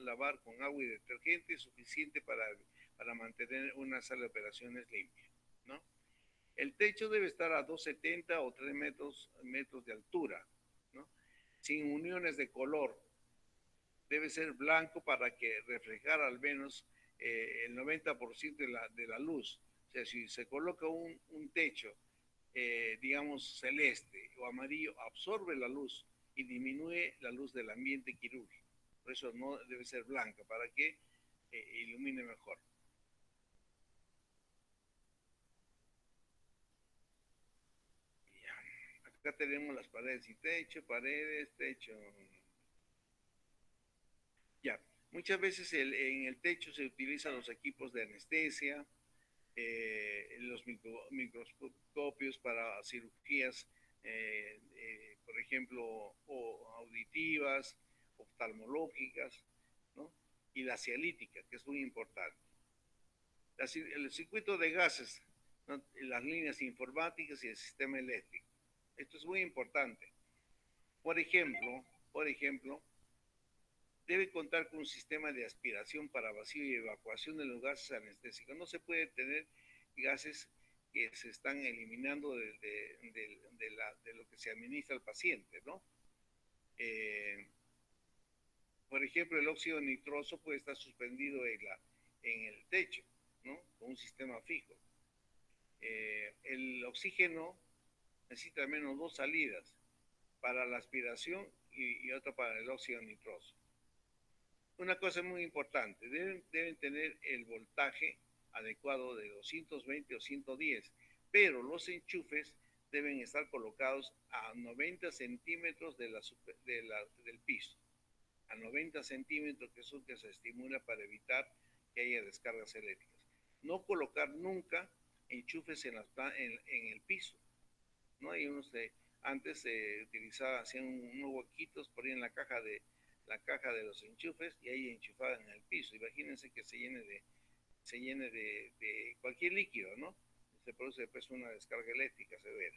lavar con agua y detergente suficiente para mantener una sala de operaciones limpia, ¿no? El techo debe estar a 2,70 o 3 metros de altura, ¿no? Sin uniones de color. Debe ser blanco para que reflejar al menos el 90% de la luz. O sea, si se coloca un techo, digamos, celeste o amarillo, absorbe la luz y disminuye la luz del ambiente quirúrgico. Por eso no debe ser blanca, para que ilumine mejor. Acá tenemos las paredes y techo, paredes, techo. Ya, muchas veces en el techo se utilizan los equipos de anestesia, los microscopios para cirugías, por ejemplo, o auditivas, oftalmológicas, ¿no? Y la cialítica, que es muy importante. El circuito de gases, ¿no? Las líneas informáticas y el sistema eléctrico. Esto es muy importante. Por ejemplo, por ejemplo, debe contar con un sistema de aspiración para vacío y evacuación de los gases anestésicos. No se puede tener gases que se están eliminando de lo que se administra al paciente, ¿no? Por ejemplo, el óxido nitroso puede estar suspendido en el techo, ¿no? Con un sistema fijo. El oxígeno necesita al menos dos salidas, para la aspiración y otra para el óxido nitroso. Una cosa muy importante, deben tener el voltaje adecuado de 220 o 110, pero los enchufes deben estar colocados a 90 centímetros del piso, a 90 centímetros, que es lo que se estimula para evitar que haya descargas eléctricas. No colocar nunca enchufes en el piso, ¿no? Hay antes se utilizaba, hacían unos huequitos por ahí en la caja de los enchufes y ahí enchufaban en el piso. Imagínense que se llene de cualquier líquido, ¿no? Se produce después una descarga eléctrica severa.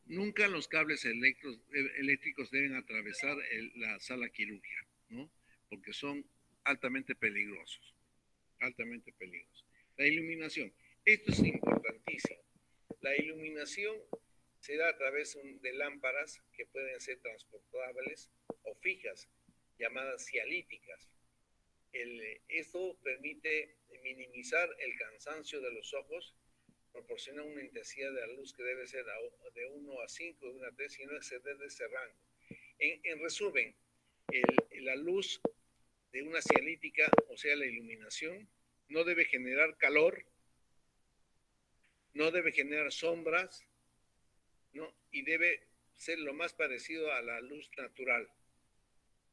Nunca los cables eléctricos deben atravesar la sala quirúrgica, ¿no? Porque son altamente peligrosos, altamente peligrosos. La iluminación, esto es importantísimo. La iluminación se da a través de lámparas que pueden ser transportables o fijas, llamadas cialíticas. Esto permite minimizar el cansancio de los ojos, proporciona una intensidad de la luz que debe ser de 1 a 5, de 1 a 3, y no exceder de ese rango. En resumen, la luz de una cialítica, o sea, la iluminación, no debe generar calor, no debe generar sombras, ¿no? Y debe ser lo más parecido a la luz natural,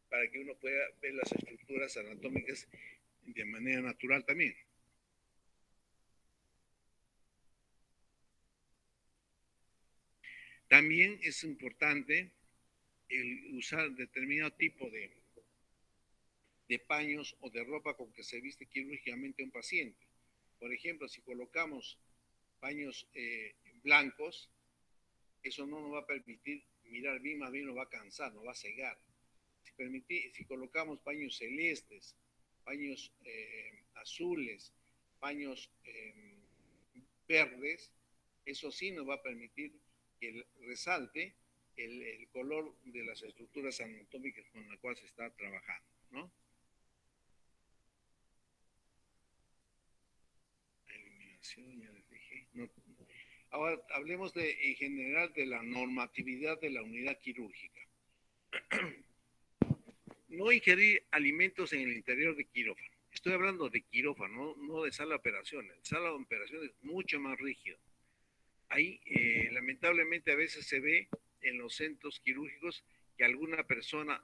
para que uno pueda ver las estructuras anatómicas de manera natural también. También es importante el usar determinado tipo de paños o de ropa con que se viste quirúrgicamente un paciente. Por ejemplo, si colocamos paños blancos, eso no nos va a permitir mirar bien, más bien nos va a cansar, nos va a cegar. Si colocamos paños celestes, paños azules, paños verdes, eso sí nos va a permitir que resalte el color de las estructuras anatómicas con las cuales se está trabajando, ¿no? La iluminación, ya les dije. No. Ahora hablemos en general de la normatividad de la unidad quirúrgica. No ingerir alimentos en el interior de quirófano. Estoy hablando de quirófano, no de sala de operaciones. Sala de operaciones es mucho más rígido. Ahí, lamentablemente, a veces se ve en los centros quirúrgicos que alguna persona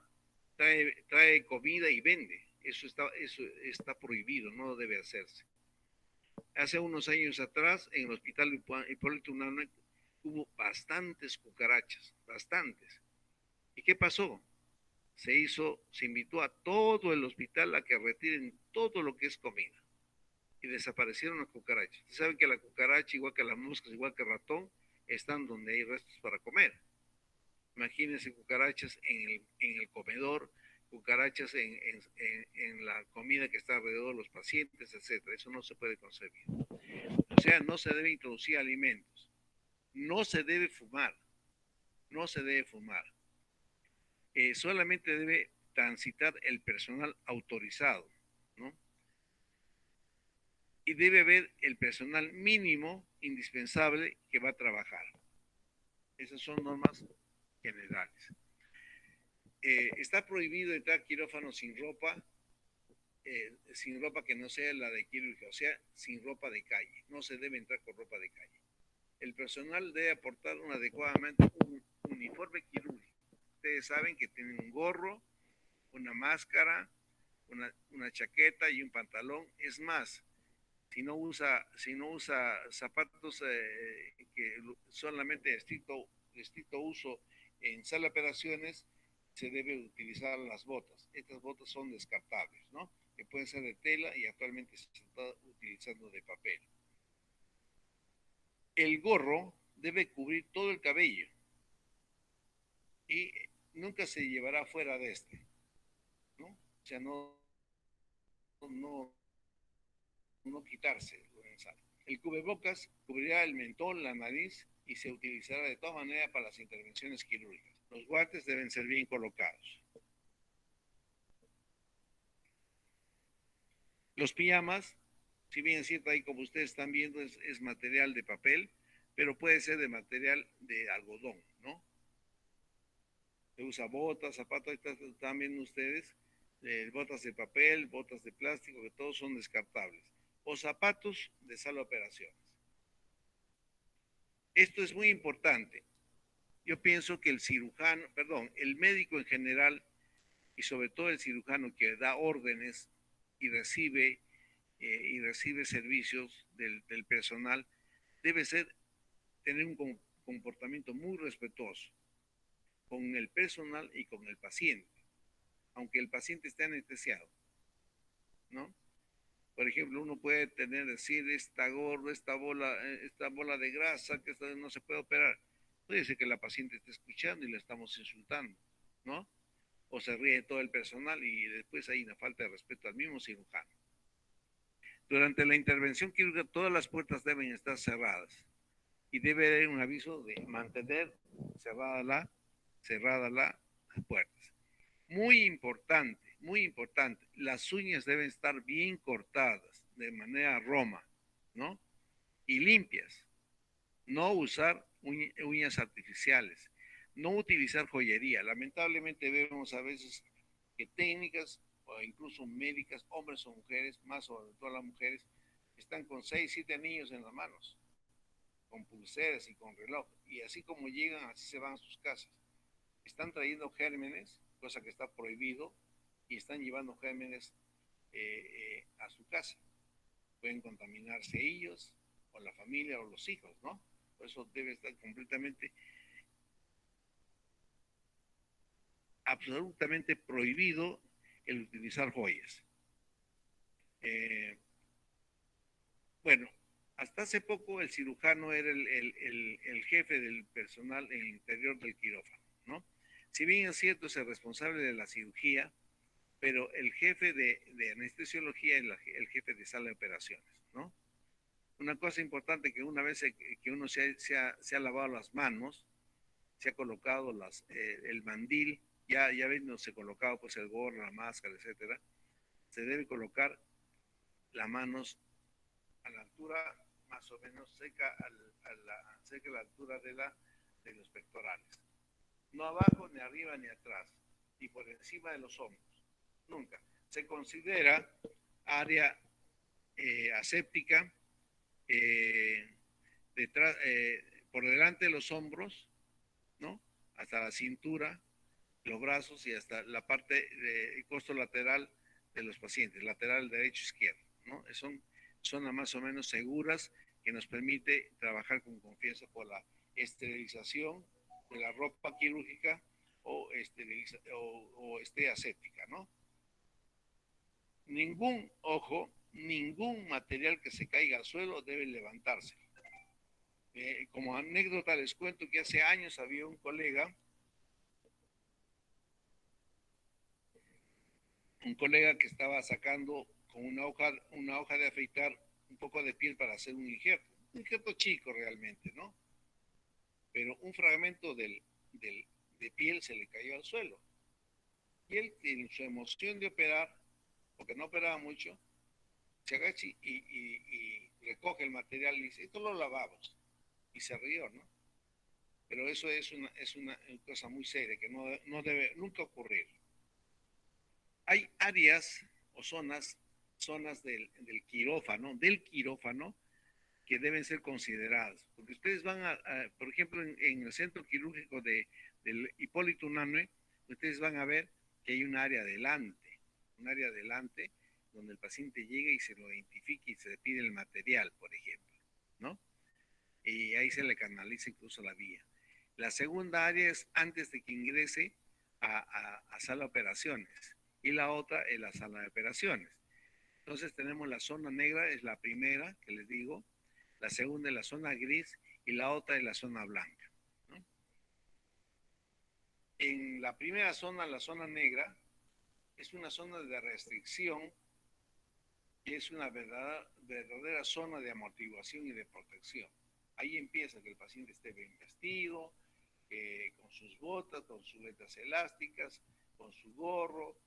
trae comida y vende. Eso está prohibido, no debe hacerse. Hace unos años atrás, en el hospital Hipólito Unanue, hubo bastantes cucarachas, bastantes. ¿Y qué pasó? Se invitó a todo el hospital a que retiren todo lo que es comida. Y desaparecieron las cucarachas. Ustedes saben que la cucaracha, igual que las moscas, igual que el ratón, están donde hay restos para comer. Imagínense cucarachas en el comedor, cucarachas en la comida que está alrededor de los pacientes, etcétera. Eso no se puede concebir. O sea, no se debe introducir alimentos. No se debe fumar. No se debe fumar. Solamente debe transitar el personal autorizado, ¿no? Y debe haber el personal mínimo indispensable que va a trabajar. Esas son normas generales. Está prohibido entrar quirófano sin ropa que no sea la de quirúrgica, o sea, sin ropa de calle. No se debe entrar con ropa de calle. El personal debe aportar adecuadamente un uniforme quirúrgico. Ustedes saben que tienen un gorro, una máscara, una chaqueta y un pantalón. Es más, si no usa zapatos que solamente estricto uso en sala de operaciones, se debe utilizar las botas. Estas botas son descartables, ¿no? Que pueden ser de tela y actualmente se está utilizando de papel. El gorro debe cubrir todo el cabello y nunca se llevará fuera de este, ¿no? O sea, no, no quitarse. El cubrebocas cubrirá el mentón, la nariz y se utilizará de todas maneras para las intervenciones quirúrgicas. Los guantes deben ser bien colocados. Los pijamas, si bien es cierto, ahí como ustedes están viendo, es material de papel, pero puede ser de material de algodón, ¿no? Se usa botas, zapatos, están viendo ustedes, botas de papel, botas de plástico, que todos son descartables. O zapatos de sala de operaciones. Esto es muy importante. Yo pienso que el cirujano, perdón, el médico en general y sobre todo el cirujano que da órdenes y recibe servicios del personal, debe tener un comportamiento muy respetuoso con el personal y con el paciente, aunque el paciente esté anestesiado, ¿no? Por ejemplo, uno puede decir, esta bola de grasa, que no se puede operar. Puede ser que la paciente esté escuchando y le estamos insultando, ¿no? O se ríe todo el personal y después hay una falta de respeto al mismo cirujano. Durante la intervención quirúrgica, todas las puertas deben estar cerradas y debe haber un aviso de mantener cerrada las puertas. Muy importante, las uñas deben estar bien cortadas de manera roma, ¿no? Y limpias. No usar uñas artificiales, no utilizar joyería. Lamentablemente vemos a veces que técnicas o incluso médicas, hombres o mujeres, más sobre todo las mujeres, están con 6, 7 niños en las manos, con pulseras y con reloj. Y así como llegan, así se van a sus casas. Están trayendo gérmenes, cosa que está prohibido, y están llevando gérmenes a su casa. Pueden contaminarse ellos, o la familia, o los hijos, ¿no? Por eso debe estar completamente, absolutamente prohibido el utilizar joyas. Bueno, hasta hace poco el cirujano era el jefe del personal en el interior del quirófano, ¿no? Si bien es cierto, es el responsable de la cirugía, pero el jefe de anestesiología es el jefe de sala de operaciones, ¿no? Una cosa importante que una vez que uno se ha lavado las manos, se ha colocado el mandil, ya ven, no se ha colocado pues el gorro, la máscara, etcétera, se debe colocar las manos a la altura más o menos cerca a la altura de los pectorales. No abajo, ni arriba, ni atrás, ni por encima de los hombros. Nunca. Se considera área aséptica, detrás, por delante de los hombros, ¿no? Hasta la cintura, los brazos y hasta la parte de costo lateral de los pacientes, lateral derecho izquierdo, ¿no? Son zonas más o menos seguras que nos permite trabajar con confianza por la esterilización de la ropa quirúrgica o aséptica, ¿no? Ningún material que se caiga al suelo debe levantarse. Como anécdota les cuento que hace años había un colega que estaba sacando con una hoja de afeitar un poco de piel para hacer un injerto chico realmente, ¿no? Pero un fragmento de piel se le cayó al suelo. Y él, en su emoción de operar, porque no operaba mucho, se agacha y recoge el material y dice, esto lo lavamos. Y se rió, ¿no? Pero eso es una cosa muy seria que no debe nunca ocurrir. Hay áreas o zonas del quirófano, que deben ser consideradas. Porque ustedes van por ejemplo, en el centro quirúrgico del Hipólito Unanue, ustedes van a ver que hay un área adelante donde el paciente llega y se lo identifica y se le pide el material, por ejemplo, ¿no? Y ahí se le canaliza incluso la vía. La segunda área es antes de que ingrese a sala de operaciones y la otra es la sala de operaciones. Entonces tenemos la zona negra, es la primera que les digo, la segunda es la zona gris y la otra es la zona blanca, ¿no? En la primera zona, la zona negra, es una zona de restricción y es una verdadera zona de amortiguación y de protección. Ahí empieza que el paciente esté bien vestido, con sus botas, con sus letras elásticas, con su gorro,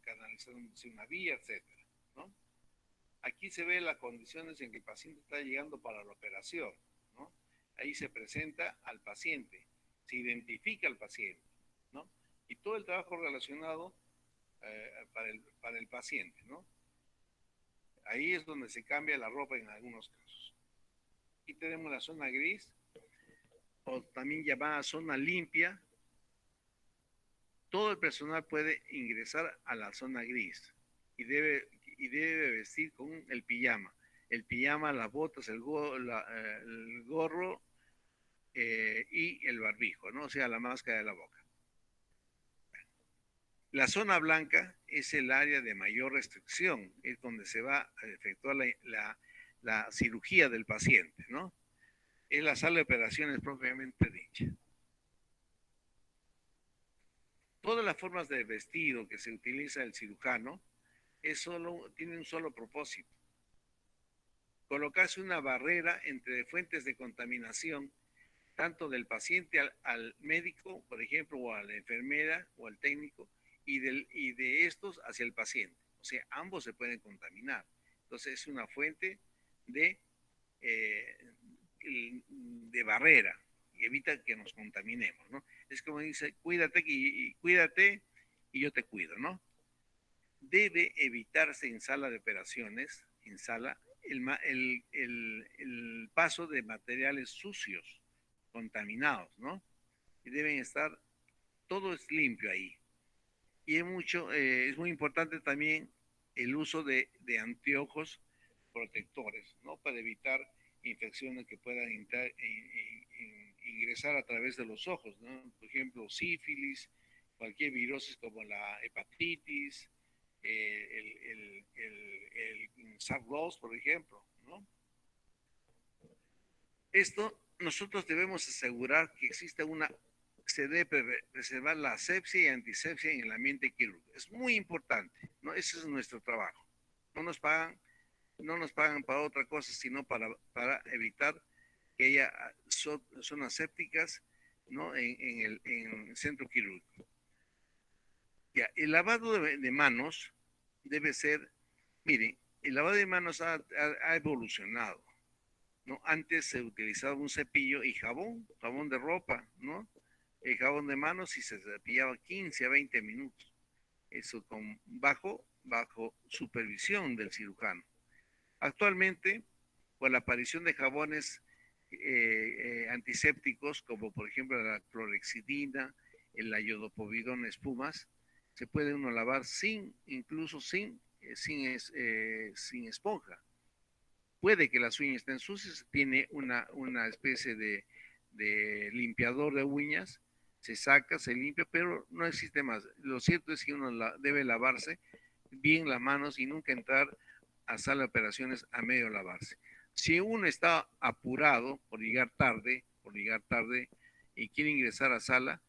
canalizándose una vía, etcétera, ¿no? Aquí se ve las condiciones en que el paciente está llegando para la operación, ¿no? Ahí se presenta al paciente, se identifica al paciente, ¿no? Y todo el trabajo relacionado para el paciente, ¿no? Ahí es donde se cambia la ropa en algunos casos. Aquí tenemos la zona gris, o también llamada zona limpia. Todo el personal puede ingresar a la zona gris y debe vestir con el pijama. El pijama, las botas, el gorro y el barbijo, ¿no? O sea, la máscara de la boca. La zona blanca es el área de mayor restricción, es donde se va a efectuar la cirugía del paciente, ¿no? Es la sala de operaciones propiamente dicha. Todas las formas de vestido que se utiliza el cirujano tiene un solo propósito: colocarse una barrera entre fuentes de contaminación, tanto del paciente al médico, por ejemplo, o a la enfermera o al técnico, y de estos hacia el paciente. O sea, ambos se pueden contaminar. Entonces es una fuente de, eh, de barrera y evita que nos contaminemos, ¿no? Es como dice, cuídate y yo te cuido, ¿no? Debe evitarse en sala de operaciones, el paso de materiales sucios, contaminados, ¿no? Y deben estar, todo es limpio ahí. Y es muy importante también el uso de anteojos protectores, ¿no? Para evitar infecciones que puedan ingresar a través de los ojos, ¿no? Por ejemplo, sífilis, cualquier virosis como la hepatitis, el SARS-2, por ejemplo, ¿no? Esto nosotros debemos asegurar que se debe preservar la asepsia y antisepsia en el ambiente quirúrgico. Es muy importante, ¿no? Ese es nuestro trabajo. No nos pagan, no nos pagan para otra cosa, sino para evitar que haya zonas sépticas, ¿no? En el centro quirúrgico. Ya, el lavado de manos debe ser, mire, el lavado de manos ha evolucionado, ¿no? Antes se utilizaba un cepillo y jabón de ropa, ¿no? El jabón de manos y se cepillaba 15 a 20 minutos. Eso con bajo supervisión del cirujano. Actualmente, con la aparición de jabones antisépticos, como por ejemplo la clorexidina, el iodopovidona espumas, se puede uno lavar incluso sin esponja. Puede que las uñas estén sucias, tiene una especie de limpiador de uñas, se saca, se limpia, pero no existe más. Lo cierto es que uno debe lavarse bien las manos y nunca entrar a sala de operaciones a medio lavarse. Si uno está apurado por llegar tarde y quiere ingresar a sala,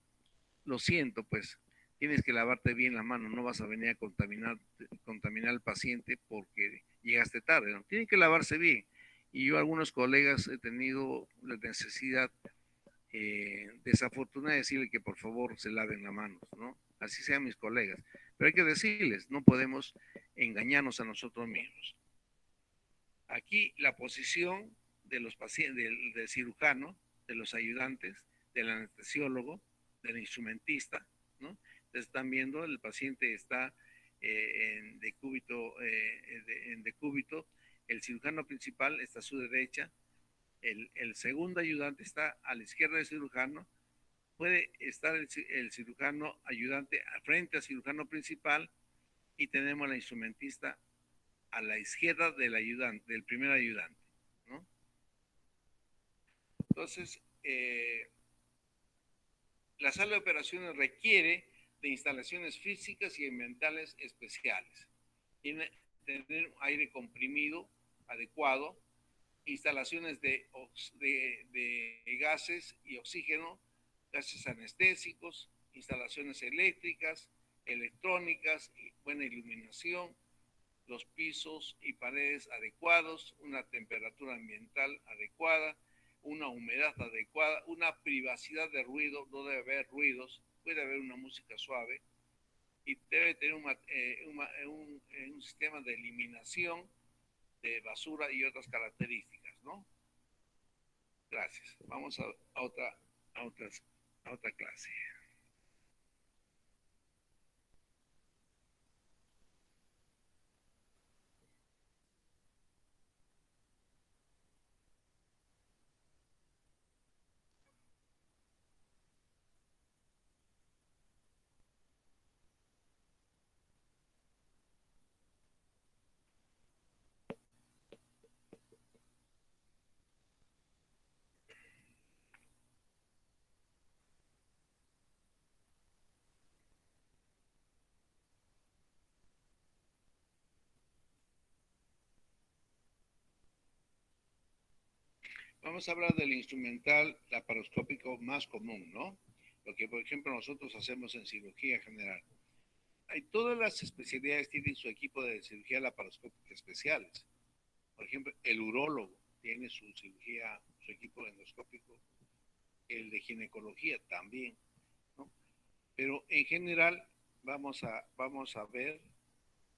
lo siento, pues tienes que lavarte bien la mano, no vas a venir a contaminar al paciente porque llegaste tarde, ¿no? Tienen que lavarse bien. Y yo, algunos colegas, he tenido la necesidad desafortunada de decirle que por favor se laven las manos, ¿no? Así sean mis colegas. Pero hay que decirles, no podemos engañarnos a nosotros mismos. Aquí la posición de los pacientes, del cirujano, de los ayudantes, del anestesiólogo, del instrumentista, ¿no? Están viendo, el paciente está en decúbito, el cirujano principal está a su derecha, el segundo ayudante está a la izquierda del cirujano, puede estar el cirujano ayudante frente al cirujano principal y tenemos la instrumentista a la izquierda del ayudante, del primer ayudante, ¿no? Entonces, la sala de operaciones requiere de instalaciones físicas y ambientales especiales. Tiene que tener aire comprimido adecuado, instalaciones de gases y oxígeno, gases anestésicos, instalaciones eléctricas, electrónicas, buena iluminación, los pisos y paredes adecuados, una temperatura ambiental adecuada, una humedad adecuada, una privacidad de ruido, no debe haber ruidos, puede haber una música suave y debe tener un sistema de eliminación de basura y otras características, ¿no? Gracias. Vamos a, otras, a otra clase. Vamos a hablar del instrumental laparoscópico más común, ¿no? Lo que, por ejemplo, nosotros hacemos en cirugía general. Todas las especialidades tienen su equipo de cirugía laparoscópica especiales. Por ejemplo, el urólogo tiene su cirugía, su equipo endoscópico, el de ginecología también, ¿no? Pero en general vamos a ver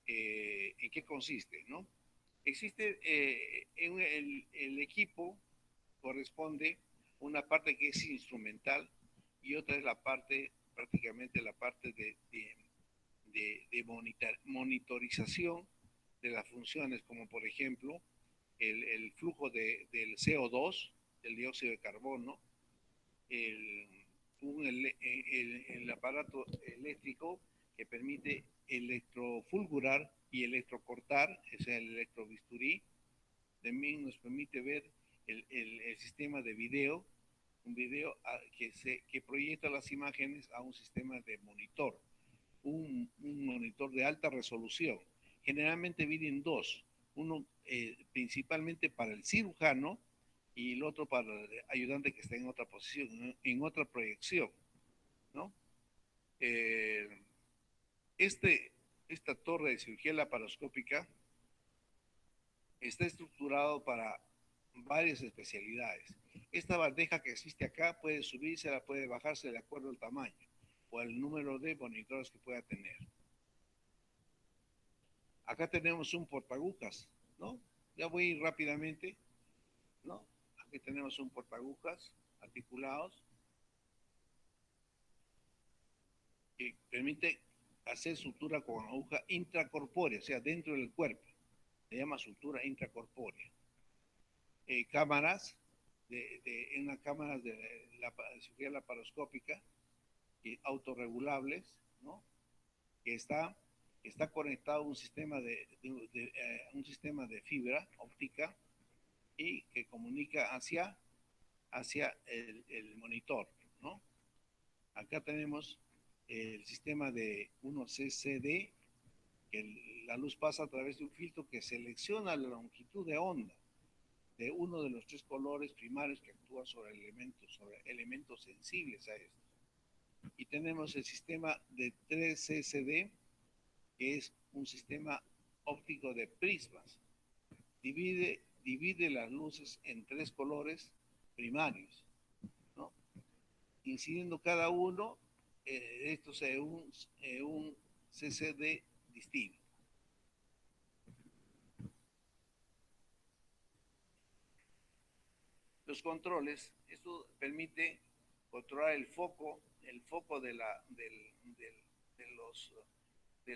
en qué consiste, ¿no? Existe el equipo corresponde una parte que es instrumental y otra es la parte, prácticamente la parte de monitorización de las funciones, como por ejemplo el flujo del CO2, del dióxido de carbono, el, el aparato eléctrico que permite electrofulgurar y electrocortar, es el electrobisturí. También nos permite ver el sistema de video, un video que proyecta las imágenes a un sistema de monitor, un monitor de alta resolución. Generalmente vienen dos, uno principalmente para el cirujano y el otro para el ayudante que está en otra posición, en otra proyección, ¿no? Eh, este, esta torre de cirugía laparoscópica está estructurado para varias especialidades. Esta bandeja que existe acá puede subirse, la puede bajarse de acuerdo al tamaño o al número de monitores que pueda tener. Acá tenemos un portagujas, ¿no? Ya voy rápidamente, ¿no? Aquí tenemos un portagujas articulados que permite hacer sutura con aguja intracorpórea, o sea, dentro del cuerpo. Se llama sutura intracorpórea. Cámaras, en una cámara de la cirugía laparoscópica, autorregulables, ¿no? Que está conectado a un sistema un sistema de fibra óptica y que comunica hacia el monitor, ¿no? Acá tenemos el sistema de 1CCD, que la luz pasa a través de un filtro que selecciona la longitud de onda de uno de los tres colores primarios que actúa sobre elementos sensibles a esto. Y tenemos el sistema de 3CCD, que es un sistema óptico de prismas. Divide las luces en tres colores primarios, ¿no? Incidiendo cada uno estos en un CCD distinto. Los controles, esto permite controlar el foco de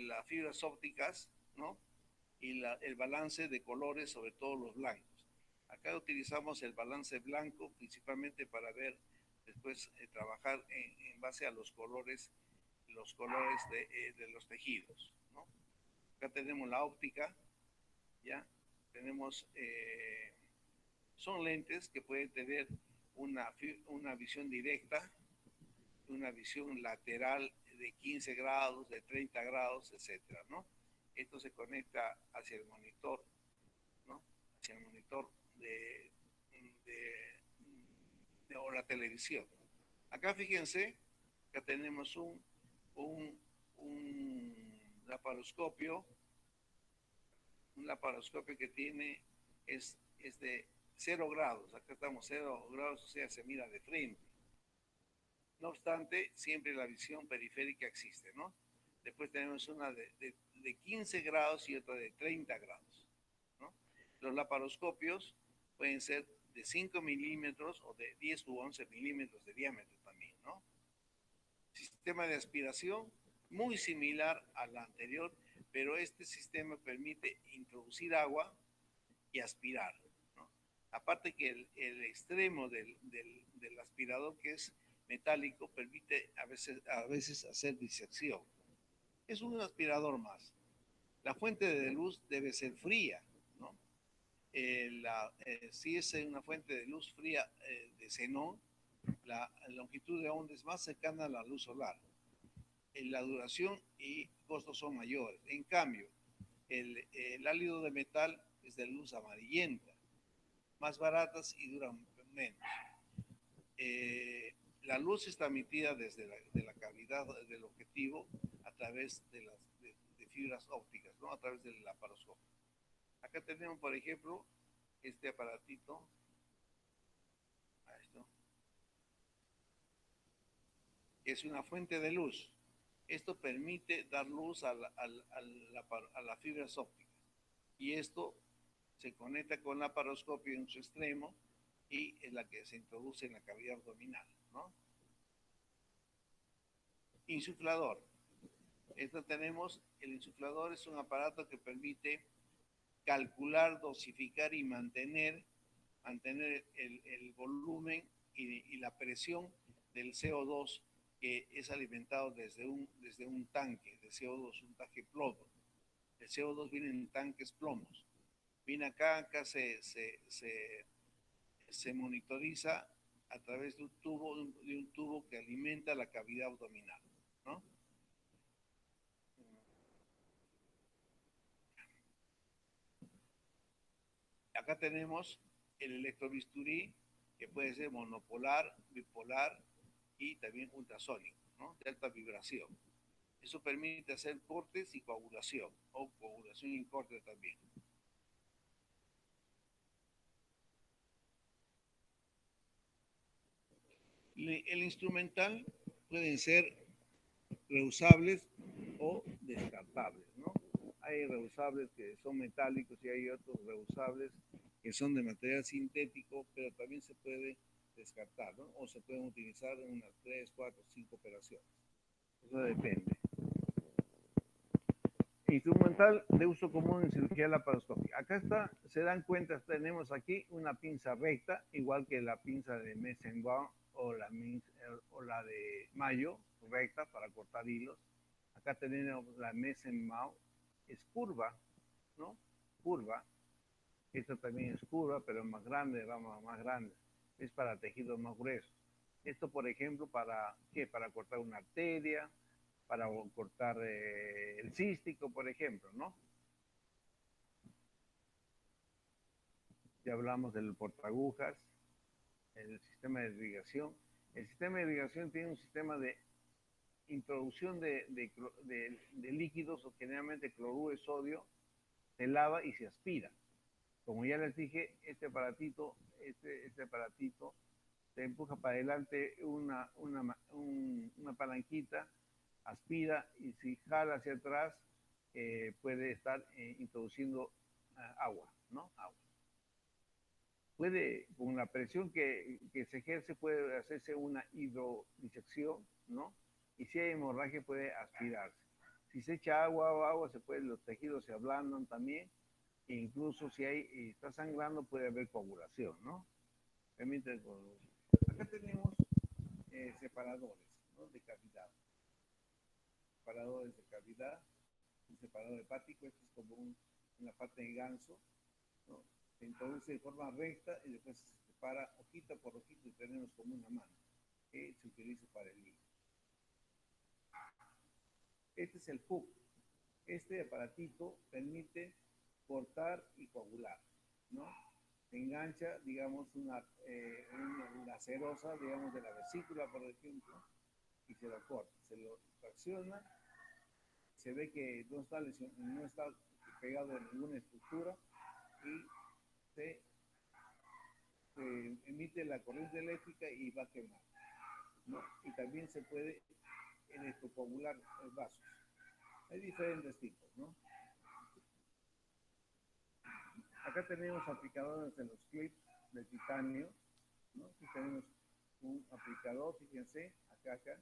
las fibras ópticas, ¿no? Y el balance de colores, sobre todo los blancos. Acá utilizamos el balance blanco principalmente para ver, después trabajar en base a los colores de los tejidos, ¿no? Acá tenemos la óptica, ¿ya? Tenemos, son lentes que pueden tener una visión directa, una visión lateral de 15 grados, de 30 grados, etcétera, ¿no? Esto se conecta hacia el monitor, ¿no? Hacia el monitor o la televisión. Acá fíjense, acá tenemos un laparoscopio, que tiene, es de 0 grados, acá estamos 0 grados, o sea, se mira de frente. No obstante, siempre la visión periférica existe, ¿no? Después tenemos una de 15 grados y otra de 30 grados, ¿no? Los laparoscopios pueden ser de 5 milímetros o de 10 u 11 milímetros de diámetro también, ¿no? Sistema de aspiración muy similar al anterior, pero este sistema permite introducir agua y aspirar, ¿no? Aparte que el extremo del aspirador, que es metálico, permite a veces hacer disección. Es un aspirador más. La fuente de luz debe ser fría, ¿no? Si es una fuente de luz fría de xenón, la longitud de onda es más cercana a la luz solar. La duración y costos son mayores. En cambio, el álido de metal es de luz amarillenta, más baratas y duran menos. La luz es transmitida desde la cavidad del objetivo a través de fibras ópticas, ¿no? A través del laparoscopio. Acá tenemos, por ejemplo, este aparatito. Esto es una fuente de luz. Esto permite dar luz a las fibras ópticas. Y esto se conecta con el laparoscopio en su extremo y es la que se introduce en la cavidad abdominal, ¿no? Insuflador. Esto tenemos, el insuflador es un aparato que permite calcular, dosificar y mantener el volumen y la presión del CO2 que es alimentado desde un tanque de CO2, un tanque plomo. El CO2 viene en tanques plomos. Viene acá se monitoriza a través de un tubo que alimenta la cavidad abdominal, ¿no? Acá tenemos el electrobisturí, que puede ser monopolar, bipolar y también ultrasónico, ¿no? De alta vibración. Eso permite hacer cortes y coagulación, o coagulación y corte también. El instrumental pueden ser reusables o descartables, ¿no? Hay reusables que son metálicos y hay otros reusables que son de material sintético, pero también se puede descartar, ¿no? O se pueden utilizar en unas 3, 4, 5 operaciones. Eso depende. Instrumental de uso común en cirugía laparoscópica. Acá está, se dan cuenta, tenemos aquí una pinza recta, igual que la pinza de Messenbaum o la de Mayo, recta para cortar hilos. Acá tenemos la Messenbaum, es curva, ¿no? Curva. Esta también es curva, pero más grande, rama más grande. Es para tejidos más gruesos. Esto, por ejemplo, ¿para qué? Para cortar una arteria, para cortar el cístico, por ejemplo, ¿no? Ya hablamos del portaagujas, el sistema de irrigación. El sistema de irrigación tiene un sistema de introducción de líquidos, o generalmente cloruro de sodio, se lava y se aspira. Como ya les dije, este aparatito se empuja para adelante una palanquita, aspira, y si jala hacia atrás, puede estar introduciendo agua, ¿no? Agua. Con la presión que se ejerce, puede hacerse una hidrodisección, ¿no? Y si hay hemorragia, puede aspirarse. Si se echa agua, los tejidos se ablandan también, e incluso si está sangrando, puede haber coagulación, ¿no? Acá tenemos separadores, ¿no? De cavidad. Separadores de cavidad, un separador hepático, esto es como una parte de ganso, ¿no? Se introduce de forma recta y después se separa hojita por hojita y tenemos como una mano que se utiliza para el hilo. Este es el hook. Este aparatito permite cortar y coagular, ¿no? Se engancha, digamos, una lacerosa, digamos, de la vesícula, por ejemplo, y se lo corta, se lo tracciona, se ve que no está pegado a ninguna estructura y se emite la corriente eléctrica y va a quemar, ¿no? Y también se puede electrocoagular vasos. Hay diferentes tipos, ¿no? Acá tenemos aplicadores de los clips de titanio, ¿no? Aquí tenemos un aplicador, fíjense, acá,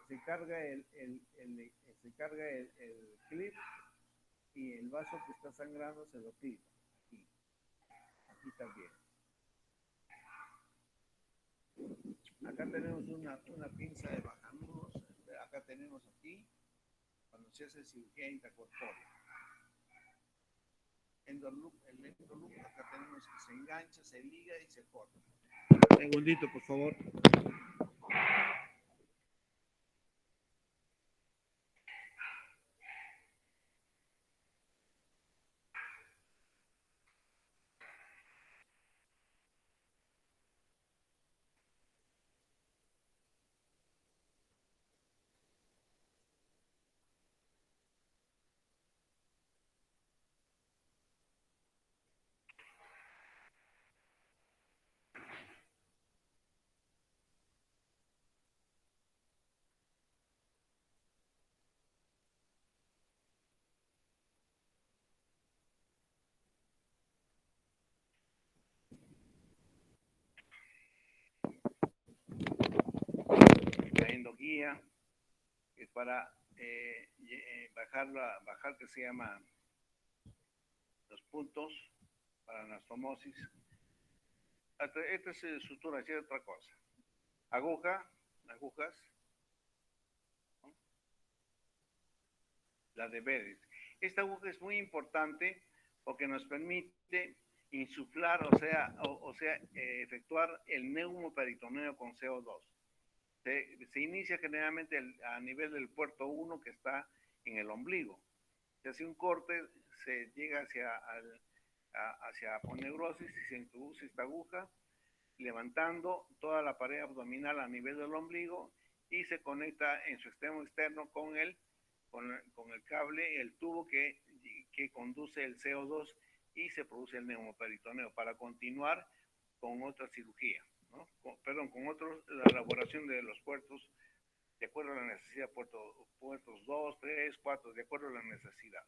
se carga se carga el clip, y el vaso que está sangrando se lo clipa, aquí también. Acá tenemos una pinza de bajanudos, acá tenemos aquí, cuando se hace cirugía intracorpórea. El endoloop, acá tenemos que se engancha, se liga y se corta. Un segundito, por favor. La endoguía es para bajar, que se llama los puntos para anastomosis. Esta es sutura, es otra cosa. Agujas, ¿no? La de Beris. Esta aguja es muy importante porque nos permite insuflar, o sea, efectuar el neumoperitoneo con CO2. Se inicia generalmente a nivel del puerto 1, que está en el ombligo. Se hace un corte, se llega hacia aponeurosis y se introduce esta aguja, levantando toda la pared abdominal a nivel del ombligo, y se conecta en su extremo externo con el cable, el tubo que conduce el CO2, y se produce el neumoperitoneo para continuar con otra cirugía, ¿no? La elaboración de los puertos de acuerdo a la necesidad, puertos 2, 3, 4, de acuerdo a la necesidad.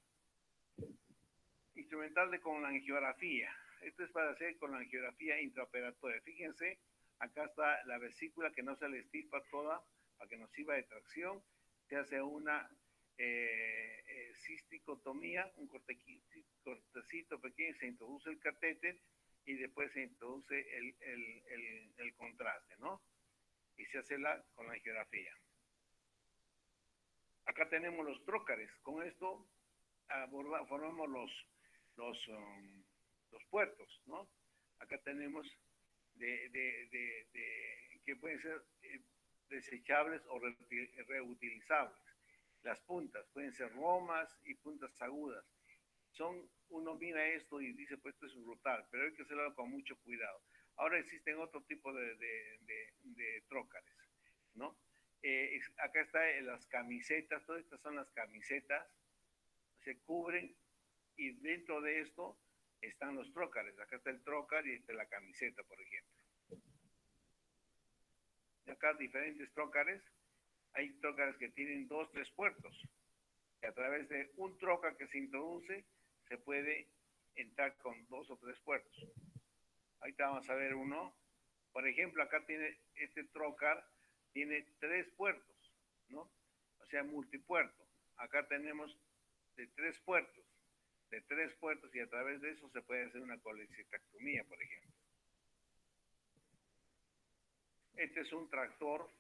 Instrumental de colangiografía. Esto es para hacer colangiografía intraoperatoria. Fíjense, acá está la vesícula que no se le estirpa toda para que nos sirva de tracción. Se hace una cisticotomía, un cortecito pequeño, se introduce el catéter y después se introduce el contraste, ¿no? Y se hace con la angiografía. Acá tenemos los trócares. Con esto formamos los puertos, ¿no? Acá tenemos que pueden ser desechables o reutilizables. Las puntas pueden ser romas y puntas agudas. Uno mira esto y dice, pues esto es brutal, pero hay que hacerlo con mucho cuidado. Ahora existen otro tipo de trócares, ¿no? Acá están las camisetas, todas estas son las camisetas, se cubren y dentro de esto están los trócares. Acá está el trócar y está la camiseta, por ejemplo. Y acá diferentes trócares. Hay trócares que tienen 2, 3 puertos. Y a través de un trócar que se introduce, se puede entrar con 2 o 3 puertos. Ahorita vamos a ver uno. Por ejemplo, acá tiene este trócar, tiene 3 puertos, ¿no? O sea, multipuerto. Acá tenemos de 3 puertos. De 3 puertos y a través de eso se puede hacer una colecistectomía, por ejemplo. Este es un tractor.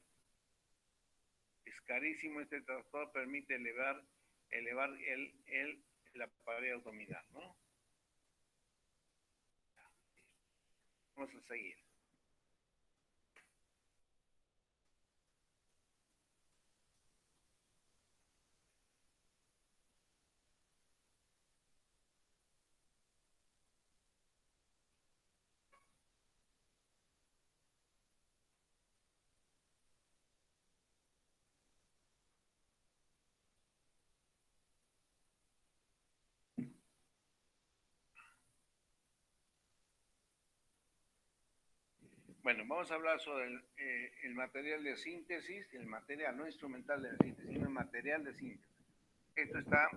Es carísimo este tractor, permite elevar la pared abdominal, ¿no? Vamos a seguir. Bueno, vamos a hablar sobre el material de síntesis, el material no instrumental de síntesis, sino el material de síntesis. Esto está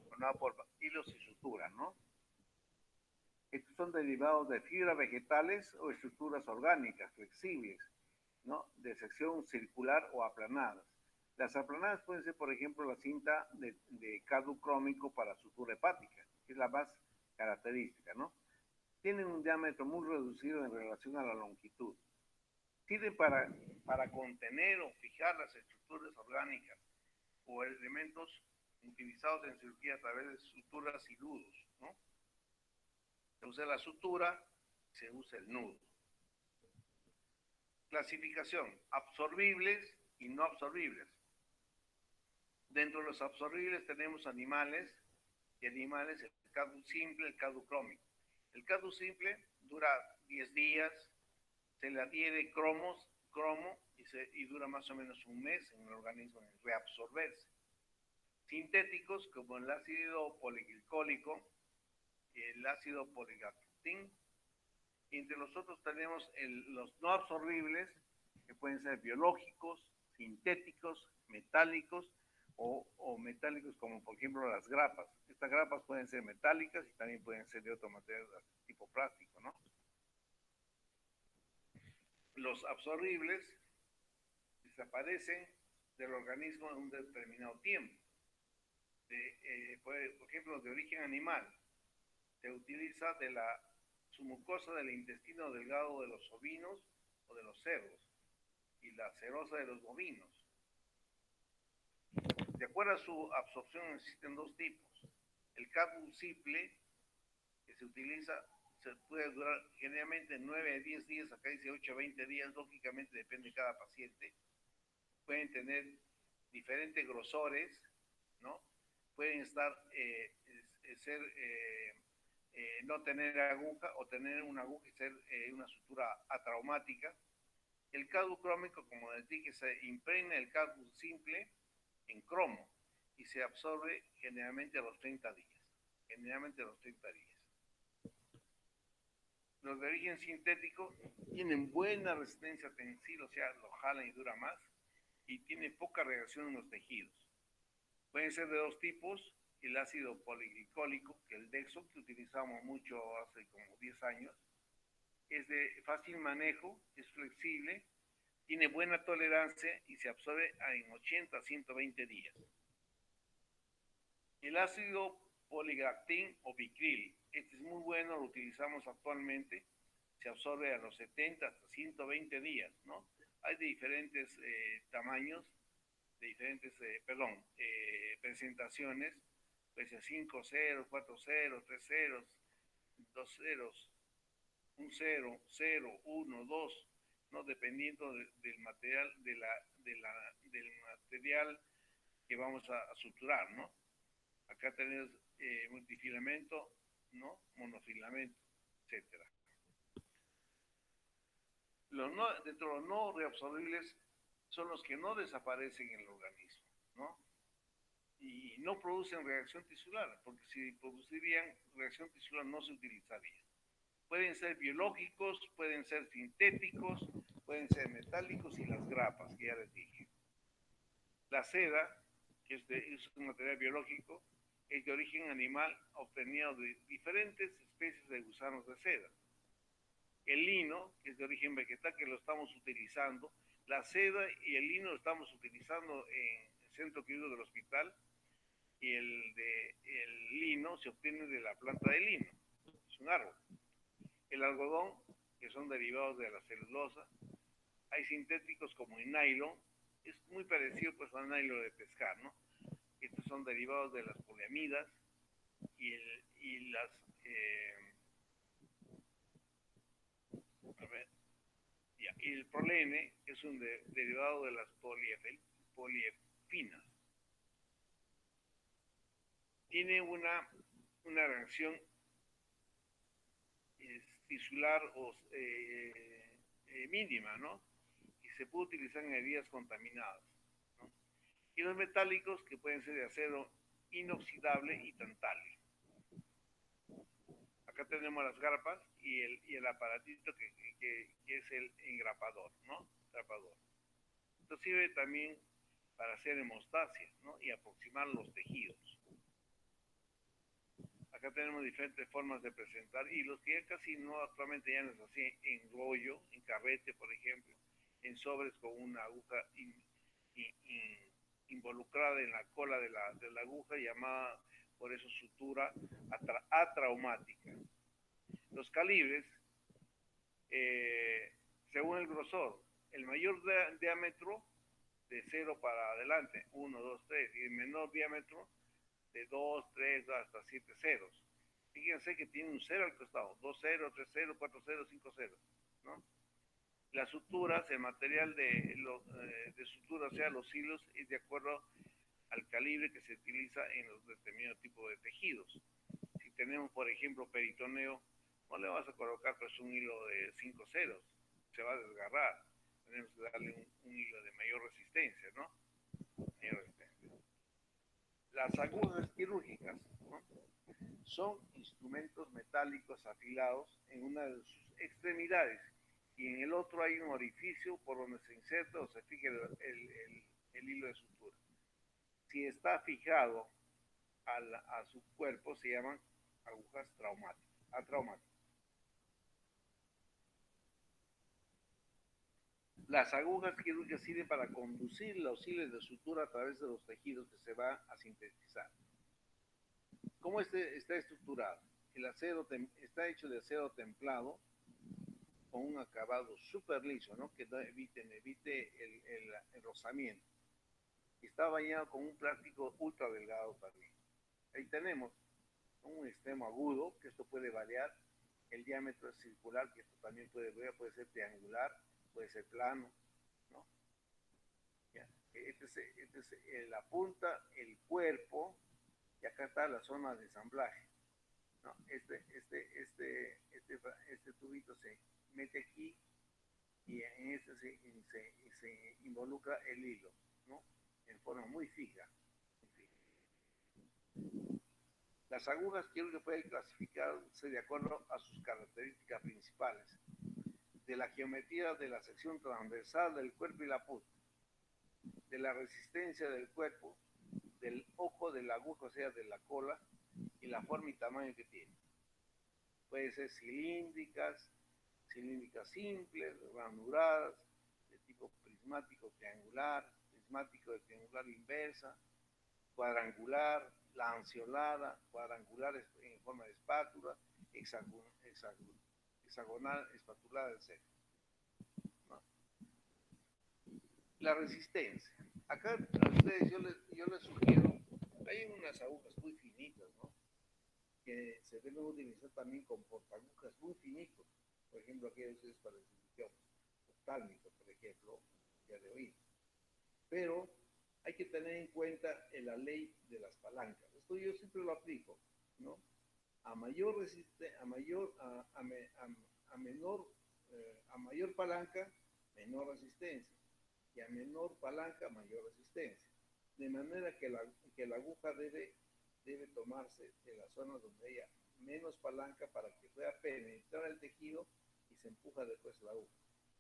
formado por hilos y suturas, ¿no? Estos son derivados de fibras vegetales o estructuras orgánicas flexibles, ¿no? De sección circular o aplanadas. Las aplanadas pueden ser, por ejemplo, la cinta de cadu crómico para sutura hepática, que es la más característica, ¿no? Tienen un diámetro muy reducido en relación a la longitud. Sirven para contener o fijar las estructuras orgánicas o elementos utilizados en cirugía a través de suturas y nudos, ¿no? Se usa la sutura, se usa el nudo. Clasificación: absorbibles y no absorbibles. Dentro de los absorbibles tenemos animales y animales, el cadu simple, el cadu crómico. El cadu simple dura 10 días, se le adhiere cromo y dura más o menos un mes en el organismo en reabsorberse. Sintéticos como el ácido poliglicólico, el ácido poligalectín. Entre los otros tenemos los no absorbibles, que pueden ser biológicos, sintéticos, metálicos o metálicos como por ejemplo las grapas. Estas grapas pueden ser metálicas y también pueden ser de otro material tipo plástico, ¿no? Los absorbibles desaparecen del organismo en un determinado tiempo. Por ejemplo, de origen animal, se utiliza su mucosa del intestino delgado de los ovinos o de los cerdos y la serosa de los bovinos. De acuerdo a su absorción existen 2 tipos. El cadu simple, que se utiliza, se puede durar generalmente 9 a 10 días, acá dice 8 a 20 días, lógicamente depende de cada paciente. Pueden tener diferentes grosores, ¿no? Pueden no tener aguja o tener una aguja y ser una sutura atraumática. El cadu crómico, como les dije, se impregna el cadu simple en cromo y se absorbe generalmente a los 30 días. Los de origen sintético tienen buena resistencia tensil, o sea, lo jalan y dura más, y tienen poca reacción en los tejidos. Pueden ser de 2 tipos: el ácido poliglicólico, que el Dexo, que utilizamos mucho hace como 10 años, es de fácil manejo, es flexible, tiene buena tolerancia y se absorbe en 80 a 120 días. El ácido poligractín o bicril, este es muy bueno, lo utilizamos actualmente, se absorbe a los 70 hasta 120 días, ¿no? Hay de diferentes tamaños, de diferentes, presentaciones, pues 5 ceros, 4 ceros, 3 ceros, 2 ceros, un cero, 0, 1, 2, ¿no? Dependiendo del material, del material que vamos a suturar, ¿no? Acá tenemos multifilamento, ¿no? Monofilamento, etcétera. Dentro de los no reabsorbibles son los que no desaparecen en el organismo, ¿no? Y no producen reacción tisular, porque si producirían reacción tisular no se utilizaría. Pueden ser biológicos, pueden ser sintéticos, pueden ser metálicos y las grapas, que ya les dije. La seda, que es un material biológico, es de origen animal obtenido de diferentes especies de gusanos de seda. El lino, que es de origen vegetal, que lo estamos utilizando. La seda y el lino lo estamos utilizando en el centro quirúrgico del hospital, y el lino se obtiene de la planta de lino, es un árbol. El algodón, que son derivados de la celulosa. Hay sintéticos como el nylon, es muy parecido pues al nylon de pescar, ¿no? Estos son derivados de las poliamidas y las a ver, ya, y el prolene es un derivado de las poliefinas. Tiene una reacción tisular o mínima, ¿no? Y se puede utilizar en heridas contaminadas, ¿no? Y los metálicos, que pueden ser de acero inoxidable y tantale. Acá tenemos las grapas y el aparatito que es el engrapador, ¿no? Engrapador. Esto sirve también para hacer hemostasia, ¿no? Y aproximar los tejidos. Acá tenemos diferentes formas de presentar hilos que ya casi no, actualmente ya no es así, en rollo, en carrete, por ejemplo, en sobres con una aguja involucrada en la cola de la aguja, llamada por eso sutura atraumática. Los calibres, según el grosor, el mayor diámetro de 0 para adelante, 1, 2, 3, y el menor diámetro de 2, 3, hasta 7 ceros. Fíjense que tiene un 0 al costado, 2 ceros, 3 ceros, 4 ceros, 5 ceros, ¿no? Las suturas, el material de sutura, o sea, los hilos, es de acuerdo al calibre que se utiliza en los determinados tipos de tejidos. Si tenemos, por ejemplo, peritoneo, no le vas a colocar pues un hilo de 5 ceros, se va a desgarrar. Tenemos que darle un hilo de mayor resistencia, ¿no? Mayor resistencia. Las agujas quirúrgicas, ¿no? Son instrumentos metálicos afilados en una de sus extremidades y en el otro hay un orificio por donde se inserta o se fija el hilo de sutura. Si está fijado a su cuerpo, se llaman agujas atraumáticas. Las agujas quirúrgicas sirven para conducir los hilos de sutura a través de los tejidos que se va a sintetizar. ¿Cómo está estructurado? El acero está hecho de acero templado con un acabado súper liso, ¿no? Que evite el rozamiento. Está bañado con un plástico ultra delgado también. Ahí tenemos un extremo agudo, que esto puede variar. El diámetro es circular, que esto también puede ser triangular, puede ser plano, ¿no? Ya. Este es la punta, el cuerpo, y acá está la zona de ensamblaje, ¿no? Este tubito se mete aquí y en este se involucra el hilo, ¿no? En forma muy fija. Las agujas quirúrgicas pueden clasificarse de acuerdo a sus características principales, de la geometría de la sección transversal del cuerpo y la punta, de la resistencia del cuerpo, del ojo de la aguja, o sea, de la cola, y la forma y tamaño que tiene. Puede ser cilíndricas simples, ranuradas, de tipo prismático triangular, prismático de triangular inversa, cuadrangular, lanceolada, cuadrangular en forma de espátula, hexagonal, espatulada, etc. ¿No? La resistencia. Acá a ustedes yo les sugiero, hay unas agujas muy finitas, ¿no? Que se deben utilizar también con portagujas muy finitos. Por ejemplo, aquí es para el cirujano oftálmico, por ejemplo, ya de oído. Pero hay que tener en cuenta la ley de las palancas. Esto yo siempre lo aplico, ¿no? A mayor a mayor palanca, menor resistencia, y a menor palanca, mayor resistencia. De manera que la aguja debe tomarse de la zona donde haya menos palanca para que pueda penetrar el tejido y se empuja después la aguja.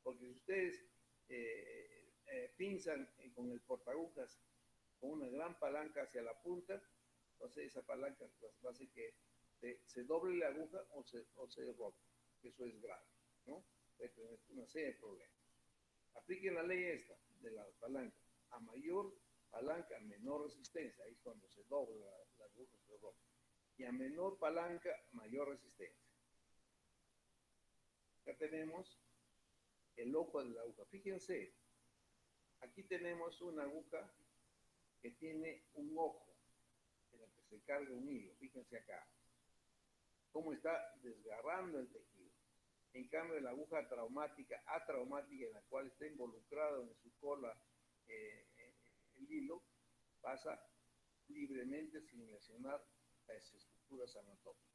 Porque si ustedes pinzan con el portagujas con una gran palanca hacia la punta, entonces esa palanca va a hacer que se doble la aguja o se rompa. Eso es grave, ¿no? Puede tener una serie de problemas. Apliquen la ley esta de la palanca. A mayor palanca, menor resistencia. Ahí es cuando se dobla la aguja, se rompe. Y a menor palanca, mayor resistencia. Acá tenemos el ojo de la aguja. Fíjense, aquí tenemos una aguja que tiene un ojo en el que se carga un hilo. Fíjense acá cómo está desgarrando el tejido. En cambio, la aguja atraumática, en la cual está involucrado en su cola el hilo, pasa libremente sin lesionar las estructuras anatómicas.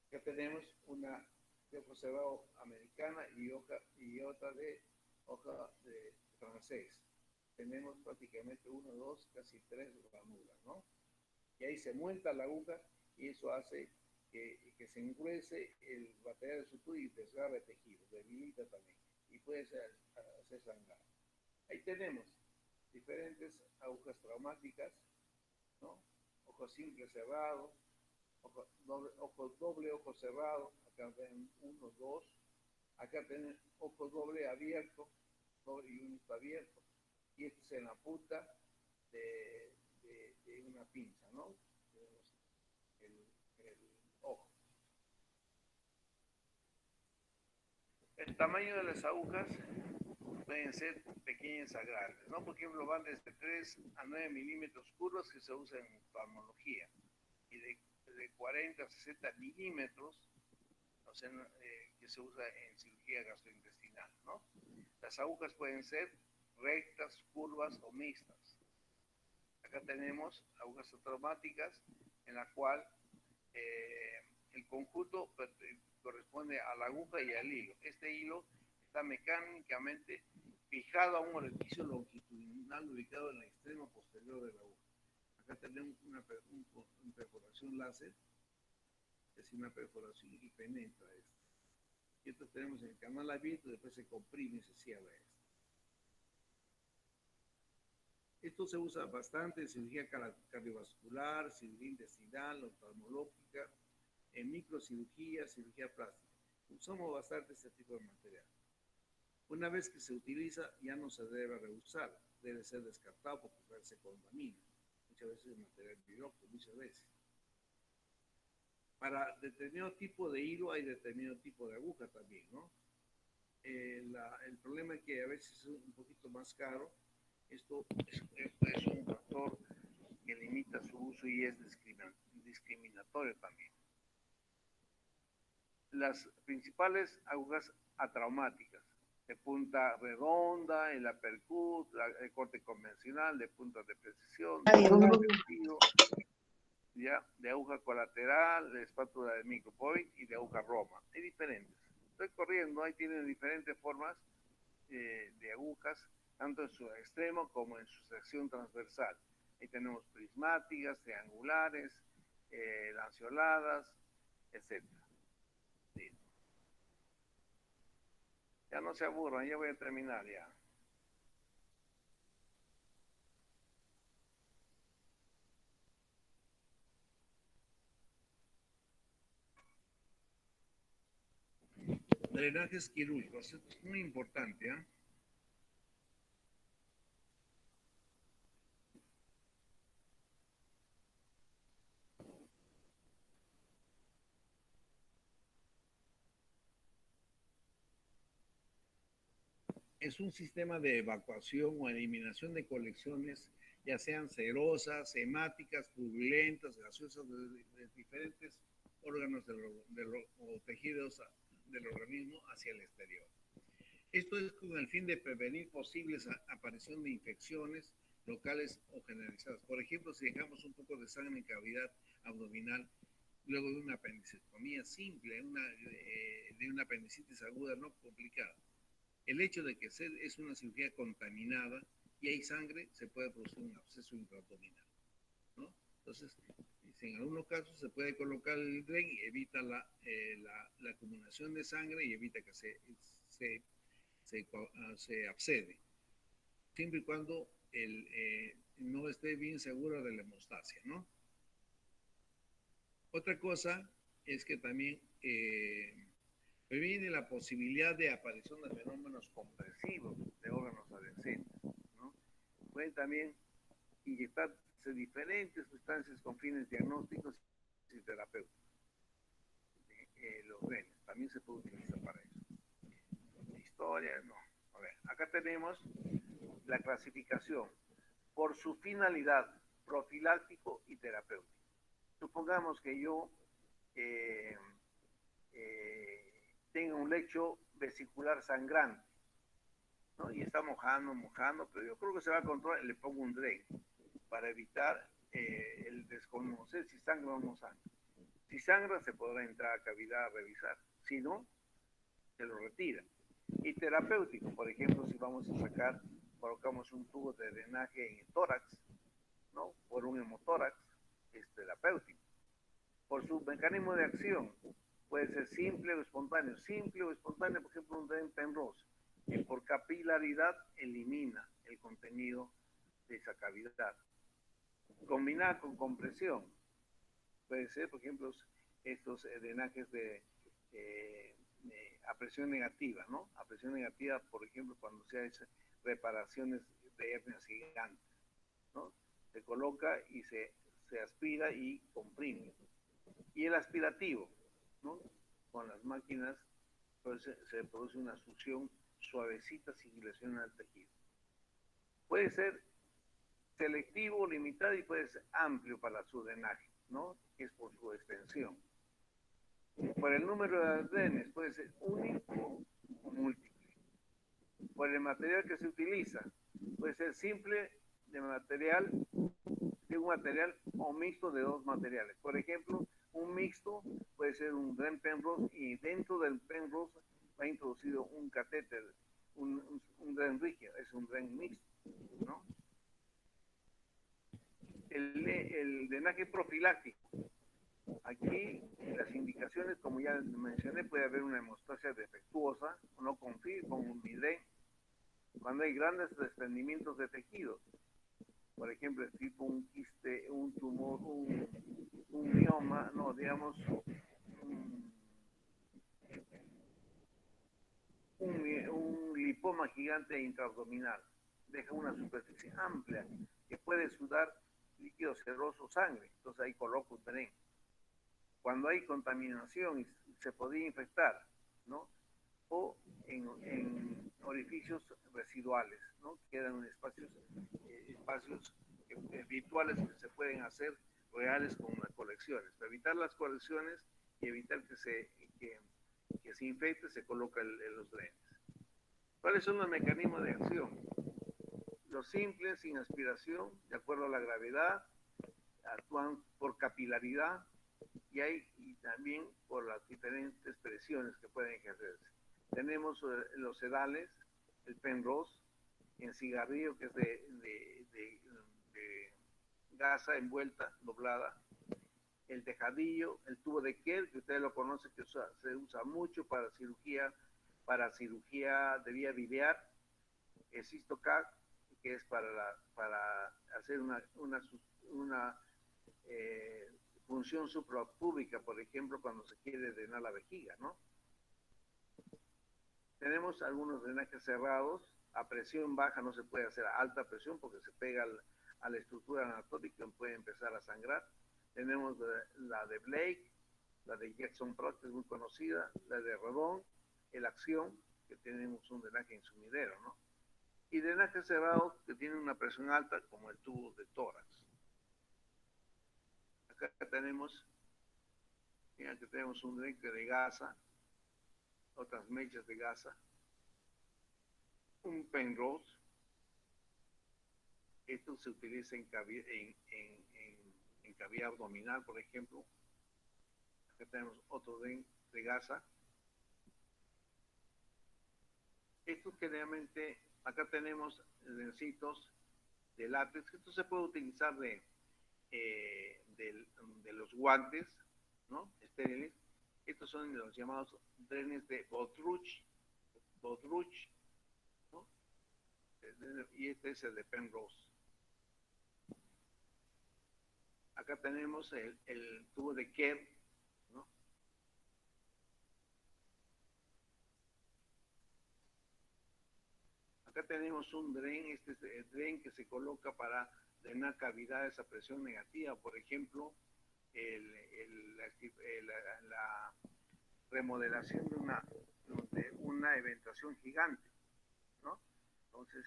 Acá tenemos una de ojo cerrado americana y otra de hoja de francés. Tenemos prácticamente 1, 2, casi 3 ranuras, ¿no? Y ahí se muelta la aguja y eso hace que se engruese el material de sutura y desgarre tejido, debilita también y puede hacer sangrar. Ahí tenemos diferentes agujas traumáticas, ¿no? Ojo simple cerrado, ojo doble, ojo cerrado, acá ven 1, 2, acá tienen ojo doble abierto, doble y único abierto, y este es en la punta de una pinza, ¿no? El ojo. El tamaño de las agujas pueden ser pequeñas a grandes, ¿no? Por ejemplo, van desde 3 a 9 milímetros curvas que se usan en oftalmología y de 40 a 60 milímetros, o sea, que se usa en cirugía gastrointestinal, ¿no? Las agujas pueden ser rectas, curvas o mixtas. Acá tenemos agujas traumáticas en la cual el conjunto corresponde a la aguja y al hilo. Este hilo está mecánicamente fijado a un orificio longitudinal ubicado en el extremo posterior de la aguja. Acá tenemos una perforación láser, es una perforación y penetra esto. Y esto tenemos en el canal abierto, después se comprime y se cierra esto. Esto se usa bastante en cirugía cardiovascular, cirugía intestinal, oftalmológica, en microcirugía, cirugía plástica. Usamos bastante este tipo de material. Una vez que se utiliza, ya no se debe reusar, debe ser descartado porque se contamina. Muchas veces el material biológico, muchas veces. Para determinado tipo de hilo hay determinado tipo de aguja también, ¿no? El problema es que a veces es un poquito más caro. Esto es un factor que limita su uso y es discriminatorio también. Las principales agujas atraumáticas, de punta redonda, el uppercut, el corte convencional, de punta de precisión, de aguja colateral, de espátula de micropoint y de aguja Roma. Hay diferentes. Estoy corriendo, ahí tienen diferentes formas de agujas, tanto en su extremo como en su sección transversal. Ahí tenemos prismáticas, triangulares, lanceoladas, etc. Sí. Ya no se aburran, ya voy a terminar ya. Drenajes quirúrgicos, esto es muy importante, ¿eh? es un sistema de evacuación o eliminación de colecciones, ya sean serosas, hemáticas, turbulentas, gaseosas, de diferentes órganos o tejidos del organismo hacia el exterior. Esto es con el fin de prevenir posibles aparición de infecciones locales o generalizadas. Por ejemplo, si dejamos un poco de sangre en cavidad abdominal luego de una apendicectomía simple, de una apendicitis aguda no complicada, el hecho de que es una cirugía contaminada y hay sangre, se puede producir un absceso intraabdominal, ¿no? Entonces, en algunos casos se puede colocar el DREN y evita la acumulación de sangre y evita que se, se abscede, siempre y cuando no esté bien seguro de la hemostasia, ¿no? Otra cosa es que también previene la posibilidad de aparición de fenómenos compresivos de órganos adyacentes, ¿no? Pueden también inyectarse diferentes sustancias con fines diagnósticos y terapéuticos. Los genes también se puede utilizar para eso. Historia, no. A ver, acá tenemos la clasificación por su finalidad profiláctico y terapéutico. Supongamos que yo tenga un lecho vesicular sangrante, ¿no? Y está mojando, pero yo creo que se va a controlar, le pongo un DREN para evitar el desconocer si sangra o no sangra. Si sangra, se podrá entrar a cavidad a revisar. Si no, se lo retira. Y terapéutico, por ejemplo, si vamos a sacar, colocamos un tubo de drenaje en el tórax, ¿no? Por un hemotórax, es terapéutico. Por su mecanismo de acción, puede ser simple o espontáneo. Simple o espontáneo, por ejemplo, un DREN Penrose, que por capilaridad elimina el contenido de esa cavidad. Combinada con compresión, puede ser, por ejemplo, estos drenajes a presión negativa, ¿no? A presión negativa, por ejemplo, cuando se hacen reparaciones de hernias gigantes, ¿no? Se coloca y se aspira y comprime. Y el aspirativo, ¿no? Con las máquinas pues, se produce una succión suavecita sin lesión al tejido. Puede ser selectivo, limitado y puede ser amplio para su drenaje, ¿no? Es por su extensión. Por el número de adrenes puede ser único o múltiple. Por el material que se utiliza, puede ser simple de un material o mixto de dos materiales. Por ejemplo, un mixto puede ser un DREN Penrose y dentro del Penrose va introducido un catéter, un DREN rígido, es un DREN mixto, ¿no? El drenaje profiláctico. Aquí las indicaciones, como ya mencioné, puede haber una hemostasia defectuosa, no con un DREN, cuando hay grandes desprendimientos de tejidos. Por ejemplo, tipo un quiste, un tumor, un mioma, no, digamos, un lipoma gigante intraabdominal. Deja una superficie amplia que puede sudar líquido seroso, sangre. Entonces ahí coloco un DREN. Cuando hay contaminación se podría infectar, ¿no? O en orificios residuales, ¿no? Quedan espacios virtuales que se pueden hacer reales con las colecciones. Para evitar las colecciones y evitar que se infecte, se coloca los drenes. ¿Cuáles son los mecanismos de acción? Los simples, sin aspiración, de acuerdo a la gravedad, actúan por capilaridad y también por las diferentes presiones que pueden ejercerse. Tenemos los sedales, el Penrose, en cigarrillo, que es de gasa envuelta, doblada, el tejadillo, el tubo de Kerr, que ustedes lo conocen, que se usa mucho para cirugía de vía biliar, el Cystocac, que es para hacer una función suprapúbica, por ejemplo, cuando se quiere drenar la vejiga, ¿no? Tenemos algunos drenajes cerrados, a presión baja no se puede hacer a alta presión porque se pega a la estructura anatómica y puede empezar a sangrar. Tenemos la de Blake, la de Jackson Prost, que es muy conocida, la de Redon, el Acción, que tenemos un drenaje en sumidero, ¿no? Y drenaje cerrado que tiene una presión alta, como el tubo de tórax. Acá tenemos, mira que tenemos un drenaje de gasa, otras mechas de gasa, un Penrose. Esto se utiliza en cavidad abdominal, por ejemplo. Acá tenemos otro de gasa. Estos generalmente, acá tenemos drencitos de látex. Esto se puede utilizar de los guantes, ¿no? Estériles. Estos son los llamados drenes de Baudruch, ¿no? Y este es el de Penrose. Acá tenemos el tubo de Kerr, ¿no? Acá tenemos un dren, este es el dren que se coloca para drenar cavidades a presión negativa, por ejemplo, la remodelación de una eventación gigante, ¿no? Entonces,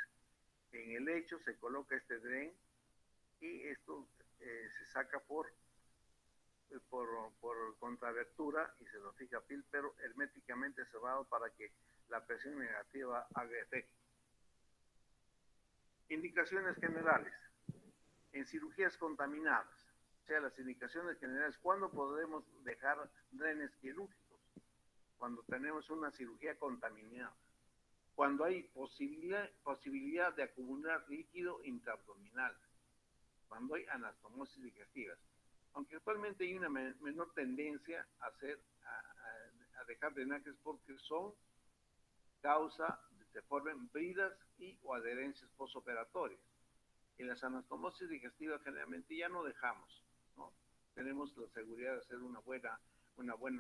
en el lecho se coloca este dren y esto se saca por contrabertura y se lo fija pero herméticamente cerrado para que la presión negativa haga efecto. Indicaciones generales. En cirugías contaminadas, o sea, las indicaciones generales, ¿cuándo podemos dejar drenes quirúrgicos? Cuando tenemos una cirugía contaminada. Cuando hay posibilidad de acumular líquido intraabdominal. Cuando hay anastomosis digestivas. Aunque actualmente hay una menor tendencia a dejar drenajes porque son causa de se formen bridas o adherencias postoperatorias. En las anastomosis digestivas generalmente ya no dejamos, ¿no? Tenemos la seguridad de hacer una buena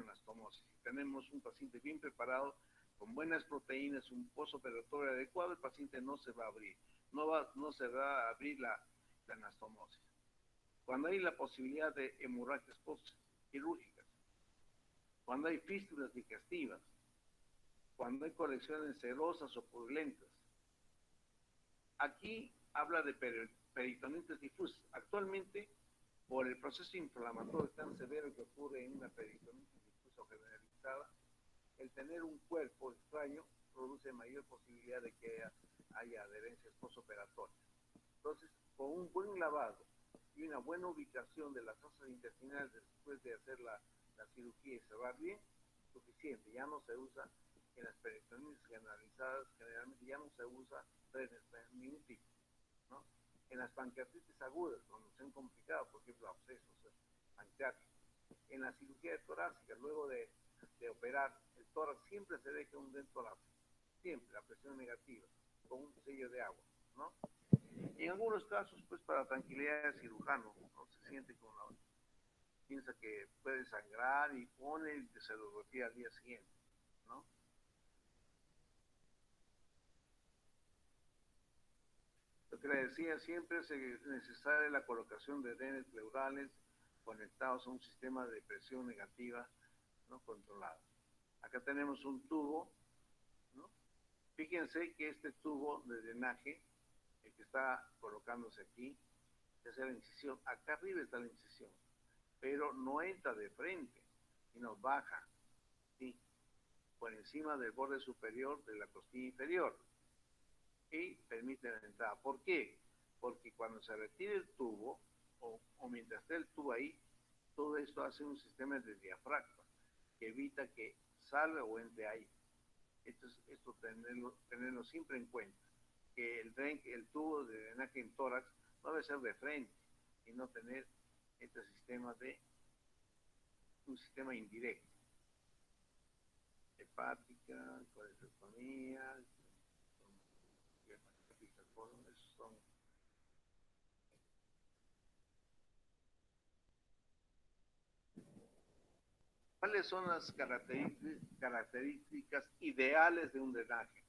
anastomosis. Si tenemos un paciente bien preparado, con buenas proteínas, un postoperatorio adecuado, el paciente no se va a abrir, no se va a abrir la anastomosis. Cuando hay la posibilidad de hemorragias postquirúrgicas, cuando hay fístulas digestivas, cuando hay colecciones serosas o purulentas. Aquí habla de peritonitis difusa. Actualmente, por el proceso inflamatorio tan severo que ocurre en una peritonitis difusa o generalizada, el tener un cuerpo extraño produce mayor posibilidad de que haya adherencias postoperatorias. Entonces, con un buen lavado y una buena ubicación de las fosas intestinales después de hacer la cirugía y cerrar bien, suficiente. Ya no se usa en las peritonitis generalizadas, generalmente ya no se usa drenes minúsculos, ¿no? En las pancreatitis agudas, cuando se han complicado, por ejemplo, abscesos pancreáticos. En la cirugía torácica, luego de operar el tórax, siempre se deja un dren torácico, siempre, la presión negativa, con un sello de agua, ¿no? Y en algunos casos, pues para tranquilidad del cirujano, no se siente con la piensa que puede sangrar y pone y se lo retira al día siguiente, ¿no? Lo que le decía, siempre es necesaria la colocación de drenes pleurales conectados a un sistema de presión negativa, ¿no? Controlado. Acá tenemos un tubo, ¿no? Fíjense que este tubo de drenaje, el que está colocándose aquí, es la incisión. Acá arriba está la incisión, pero no entra de frente, sino baja, ¿sí? Por encima del borde superior de la costilla inferior y permite la entrada. ¿Por qué? Porque cuando se retire el tubo o mientras esté el tubo ahí, todo esto hace un sistema de diafragma que evita que salga o entre ahí. Esto tenerlo siempre en cuenta, que el tubo de drenaje en tórax no debe ser de frente, sino tener este sistema un sistema indirecto. Hepática, colestetomía, son. ¿Cuáles son las características ideales de un drenaje?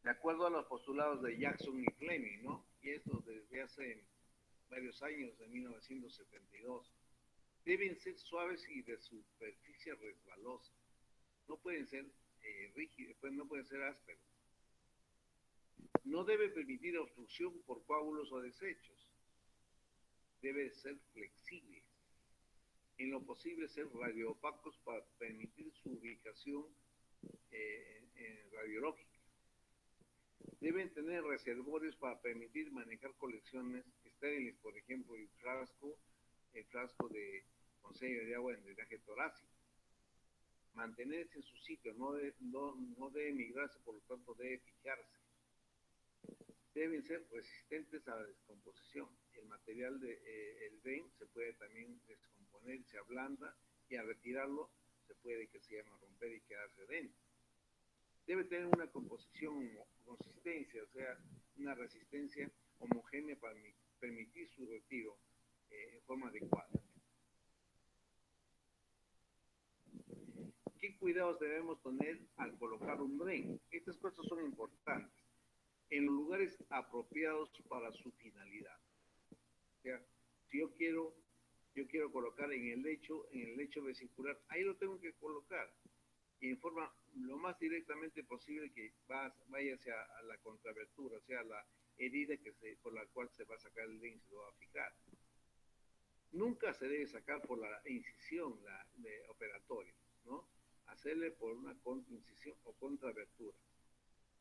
De acuerdo a los postulados de Jackson y Fleming, ¿no? Y esto desde hace varios años, de 1972. Deben ser suaves y de superficie resbalosa. No pueden ser rígidos, pues no pueden ser ásperos. No debe permitir obstrucción por coágulos o desechos. Debe ser flexible. En lo posible ser radioopacos para permitir su ubicación radiológica. Deben tener reservorios para permitir manejar colecciones estériles, por ejemplo, el frasco de con sello de agua en drenaje torácico. Mantenerse en su sitio, no debe migrarse, por lo tanto debe fijarse. Deben ser resistentes a la descomposición. El material del DEN se puede también descomponer, se ablanda y al retirarlo se puede, que se llama, romper y quedarse dentro. Debe tener una consistencia, o sea, una resistencia homogénea para permitir su retiro en forma adecuada. ¿Qué cuidados debemos tener al colocar un DREN? Estas cosas son importantes. En los lugares apropiados para su finalidad. O sea, si yo quiero colocar en el lecho vesicular, ahí lo tengo que colocar. Y en forma lo más directamente posible que vaya hacia la contrabertura, o sea, la herida por la cual se va a sacar el DREN, se lo va a fijar. Nunca se debe sacar por la incisión operatoria, ¿no? Hacerle por una incisión o contrabertura.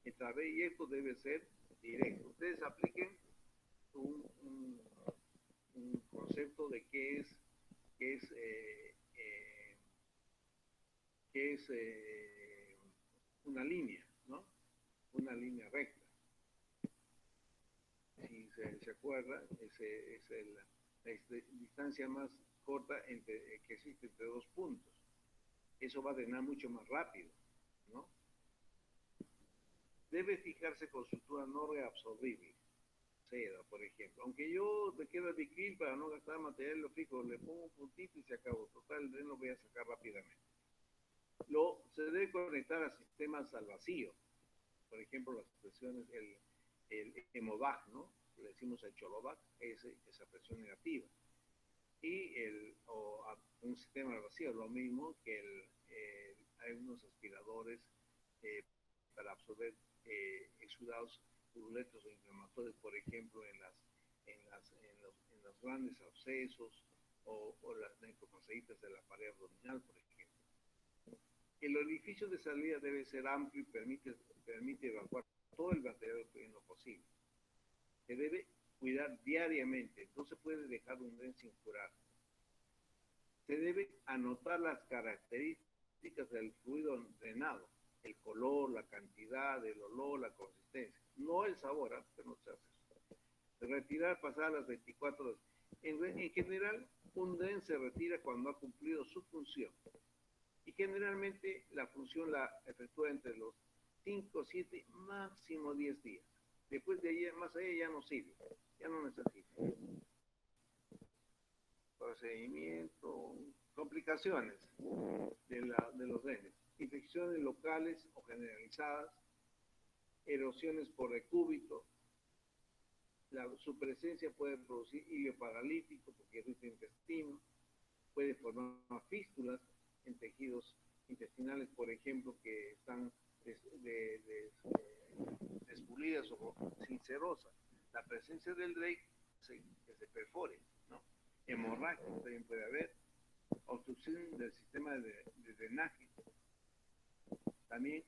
Y esto debe ser directo. Ustedes apliquen un concepto de qué es una línea, ¿no? Una línea recta. Si se acuerda, es la distancia más corta que existe entre dos puntos. Eso va a drenar mucho más rápido, ¿no? Debe fijarse con sutura no reabsorbible, seda, por ejemplo. Aunque yo me quedo el bicril para no gastar material, lo fijo, le pongo un puntito y se acabó. Total, el DREN lo voy a sacar rápidamente. Se debe conectar a sistemas al vacío. Por ejemplo, las presiones, el hemovac, ¿no? Le decimos el cholovac, esa presión negativa. Y un sistema al vacío, lo mismo que hay unos aspiradores para absorber exudados purulentos o inflamatorios, por ejemplo, en los grandes abscesos o las necrofasciitis de la pared abdominal, por ejemplo. El orificio de salida debe ser amplio y permite evacuar todo el material en lo posible. Se debe cuidar diariamente, no se puede dejar un DREN sin curar. Se debe anotar las características del fluido drenado, el color, la cantidad, el olor, la consistencia, no el sabor, pero no se hace eso. Retirar pasadas las 24 horas. En general, un DREN se retira cuando ha cumplido su función. Y generalmente la función la efectúa entre los 5, 7, máximo 10 días. Después de ahí, más allá ya no sirve, ya no necesita. Procedimiento, complicaciones de los DRENes, infecciones locales o generalizadas, erosiones por decúbito. Su presencia puede producir hilo paralítico porque irrita el intestino, puede formar fístulas en tejidos intestinales, por ejemplo, que están despulidas o sincerosas. La presencia del DREN que se perfore, ¿no? Hemorragia también puede haber, obstrucción del sistema de drenaje. También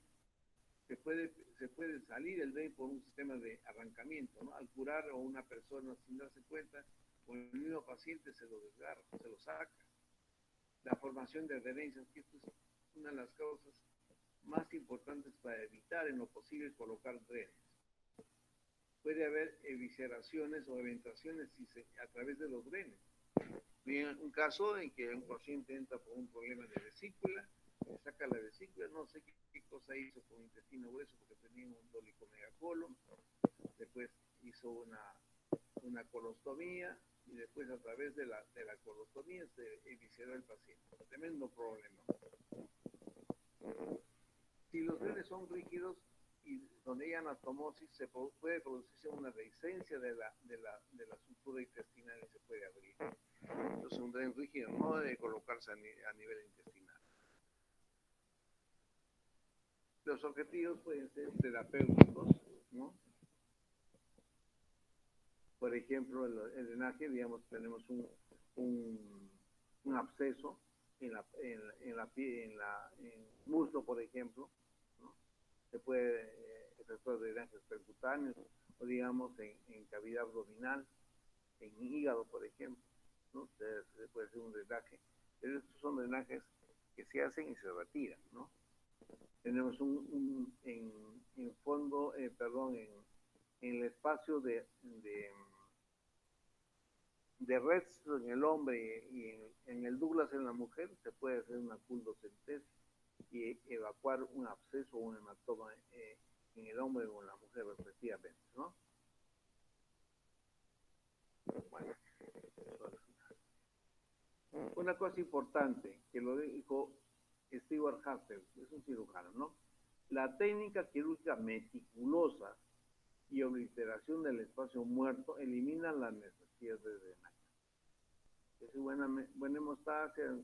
se puede salir el DREN por un sistema de arrancamiento, ¿no? Al curar o una persona sin darse cuenta, o el mismo paciente se lo desgarra, se lo saca. La formación de adherencias, que esto es una de las causas más importantes para evitar en lo posible colocar DRENes. Puede haber evisceraciones o eventaciones a través de los DRENes. Bien, un caso en que un paciente entra por un problema de vesícula, saca la vesícula, no sé qué cosa hizo con intestino grueso porque tenía un dolicomegacolon, después hizo una colostomía y después a través de la colostomía se evisceró el paciente. Tremendo problema. Si los DRENes son rígidos y donde hay anastomosis puede producirse una dehiscencia de la estructura intestinal y se puede abrir. Entonces un dren rígido no debe colocarse a nivel intestinal. Los objetivos pueden ser terapéuticos, ¿no? Por ejemplo, el drenaje, digamos, tenemos un absceso en el muslo, por ejemplo, ¿no? Se puede efectuar drenajes percutáneos o, digamos, en cavidad abdominal, en hígado, por ejemplo, ¿no? Se puede hacer un drenaje. Pero estos son drenajes que se hacen y se retiran, ¿no? Tenemos en fondo, en el espacio de resto en el hombre y en el Douglas en la mujer, se puede hacer una culdocentesis y evacuar un absceso o un hematoma en el hombre o en la mujer respectivamente, ¿no? Bueno, una cosa importante que lo dijo Stewart Harper, es un cirujano, ¿no? La técnica quirúrgica meticulosa y obliteración del espacio muerto elimina la necesidad de drenaje. Es buena hemostasia,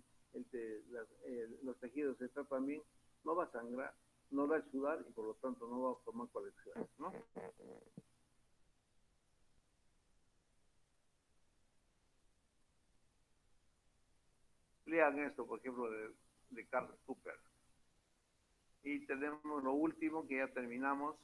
los tejidos se tratan bien, no va a sangrar, no va a sudar y por lo tanto no va a formar colecciones, ¿no? Lean esto, por ejemplo, de Karl Popper. Y tenemos lo último, que ya terminamos.